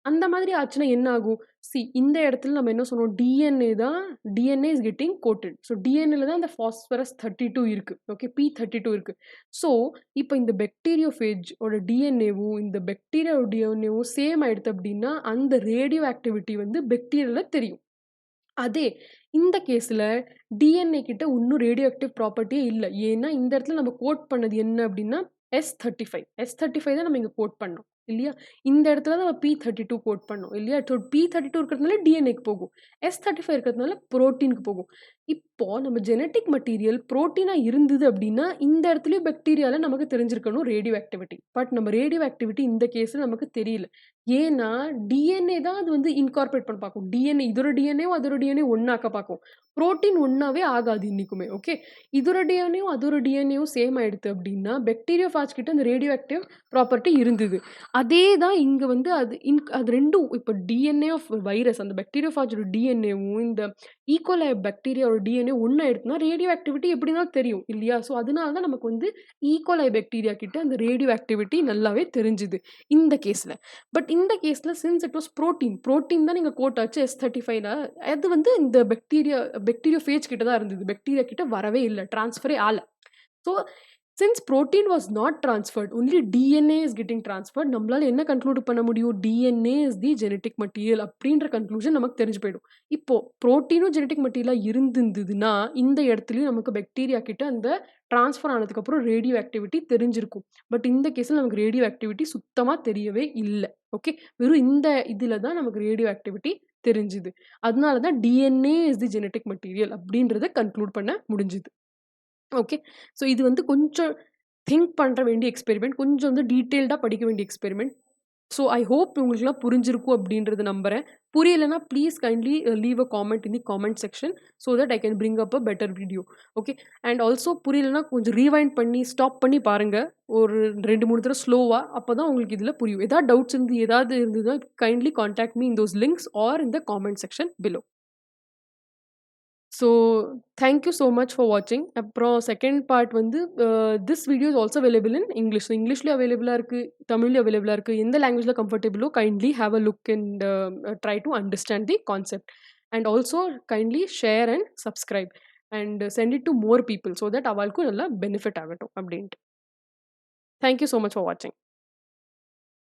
அந்த மாதிரி ஆச்சுன்னா என்ன ஆகும்? இந்த இடத்துல நம்ம என்ன சொன்னோம்? DNA is getting coated. So டிஎன்ஏல தான் அந்த பாஸ்பரஸ் 32 இருக்கு. ஓகே, P32 இருக்கு. ஸோ இப்ப இந்த பாக்டீரியோஃபேஜ் ஓட டிஎன்ஏவும் இந்த பாக்டீரியாவோட டிஎன்ஏவும் சேம் ஆயிடுத்து அப்படின்னா, அந்த ரேடியோ ஆக்டிவிட்டி வந்து பாக்டீரியால தெரியும். அதே இந்த கேஸ்ல டிஎன்ஏ கிட்ட இன்னும் ரேடியோ ஆக்டிவ் ப்ராப்பர்ட்டியே இல்ல. ஏன்னா, இந்த இடத்துல நம்ம கோட் பண்ணது என்ன அப்படின்னா, S35 தான் நம்ம இங்க கோட் பண்ணோம். இல்லையா? இந்த இடத்துல தான் நம்ம P32 கோட் பண்ணோம். இல்லையா? ஸோ P32 இருக்கிறதுனால டிஎன்ஏக்கு போகும். S35 இருக்கிறதுனால புரோட்டீனுக்கு போகும். இப்போ நம்ம ஜெனடிக் மெட்டீரியல் புரோட்டீனா இருந்தது அப்படின்னா, இந்த இடத்துலயும் பாக்டீரியால நமக்கு தெரிஞ்சிருக்கணும் ரேடியோ ஆக்டிவிட்டி. பட் நம்ம ரேடியோ ஆக்டிவிட்டி இந்த கேஸ்ல நமக்கு தெரியல. ஏன்னா, டிஎன்ஏ தான் அது வந்து இன்கார்ப்பரேட் பண்ண பார்க்கும். இதோட டிஎன்ஏவும் அதோட டிஎன்ஏ ஒண்ணாக்க பார்க்கும். புரோட்டீன் ஒண்ணாவே ஆகாது என்னைக்குமே. ஓகே. இதோட டிஎன்ஏவும் அதோட டிஎன்ஏவும் சேம் ஆயிடுத்து அப்படின்னா, பாக்டீரியோஃபாஜ் கிட்ட அந்த ரேடியோ ஆக்டிவ் ப்ராப்பர்ட்டி இருந்தது. அதே தான் இங்க வந்து அது 2ம் இப்ப டிஎன்ஏ ஆஃப் வைரஸ் அந்த பாக்டீரியோஃபாஜோட டிஎன்ஏவும் இந்த ஈகோலை பாக்டீரியாவோட டிஎன்ஏ ஒண்ணாயிடுத்துன்னா, ரேடியோ ஆக்டிவிட்டி எப்படினாலும் தெரியும் இல்லையா? ஸோ அதனால தான் நமக்கு வந்து ஈகோலை பாக்டீரியா கிட்ட அந்த ரேடியோ ஆக்டிவிட்டி நல்லாவே தெரிஞ்சுது இந்த கேஸ்ல. பட் இந்த கேஸ்ல சின்ஸ் இட் வாஸ் புரோட்டீன் தான் நீங்க கோட் ஆச்சு S35ல. அது வந்து இந்த பாக்டீரியோஃபேஜ் கிட்ட தான் இருந்தது. பாக்டீரியா கிட்ட வரவே இல்ல. ட்ரான்ஸ்ஃபரே ஆல. So since protein was not transferred, only DNA is getting transferred. நம்மளால என்ன கன்க்ளூட் பண்ண முடியும்? DNA is the genetic material அப்படின்ற கன்க்ளூஷன் நமக்கு தெரிஞ்சு போயிடும். இப்போ புரோட்டீனும் ஜெனடிக் மெட்டீரியலா இருந்திருந்ததுன்னா, இந்த இடத்துலயும் நமக்கு பாக்டீரியா கிட்ட அந்த ட்ரான்ஸ்ஃபர் ஆனதுக்கப்புறம் ரேடியோ ஆக்டிவிட்டி தெரிஞ்சிருக்கும். பட் இந்த கேஸ்ல நமக்கு ரேடியோ ஆக்டிவிட்டி சுத்தமா தெரியவே இல்ல. ஓகே. வெறும் இந்த இதுல தான் நமக்கு ரேடியோ ஆக்டிவிட்டி தெரிஞ்சுது. அதனால தான் DNA is the genetic material அப்படின்றத கன்க்ளூட் பண்ண முடிஞ்சுது. ஓகே. ஸோ இது வந்து கொஞ்சம் திங்க் பண்ற வேண்டிய எக்ஸ்பெரிமெண்ட். கொஞ்சம் வந்து டீட்டெயில்டா படிக்க வேண்டிய எக்ஸ்பெரிமெண்ட். ஸோ ஐ ஹோப் உங்களுக்குலாம் புரிஞ்சிருக்கும் அப்படின்றத நம்புறேன். புரியலன்னா please kindly leave a comment in the comment section so that I can bring up a better video. Okay. And also புரியலன்னா கொஞ்சம் ரீவைண்ட் பண்ணி ஸ்டாப் பண்ணி பாருங்க. ஒரு 2, 3 தடவ ஸ்லோவா. அப்பதான் உங்களுக்கு இதுல புரியும். ஏதாவது டவுட்ஸ் ஏதாவது இருந்ததுன்னா kindly contact me in those links are in the comment section below. So thank you so much for வாட்சிங். அப்புறம் செகண்ட் பார்ட் வந்து this video is also available in English. இங்கிலீஷ்லயும் அவைலபிளாக இருக்குது, தமிழ்லையும் அவைலபிளாக இருக்குது. எந்த லாங்குவேஜில் கம்ஃபர்டபுளோ kindly have a look and try to understand the concept. And also kindly share and subscribe. And send it to more people so that వాళ్ళకు நல்லா బెనిఫిట్ ఆగటం అప్డేంటి. Thank you so much for watching.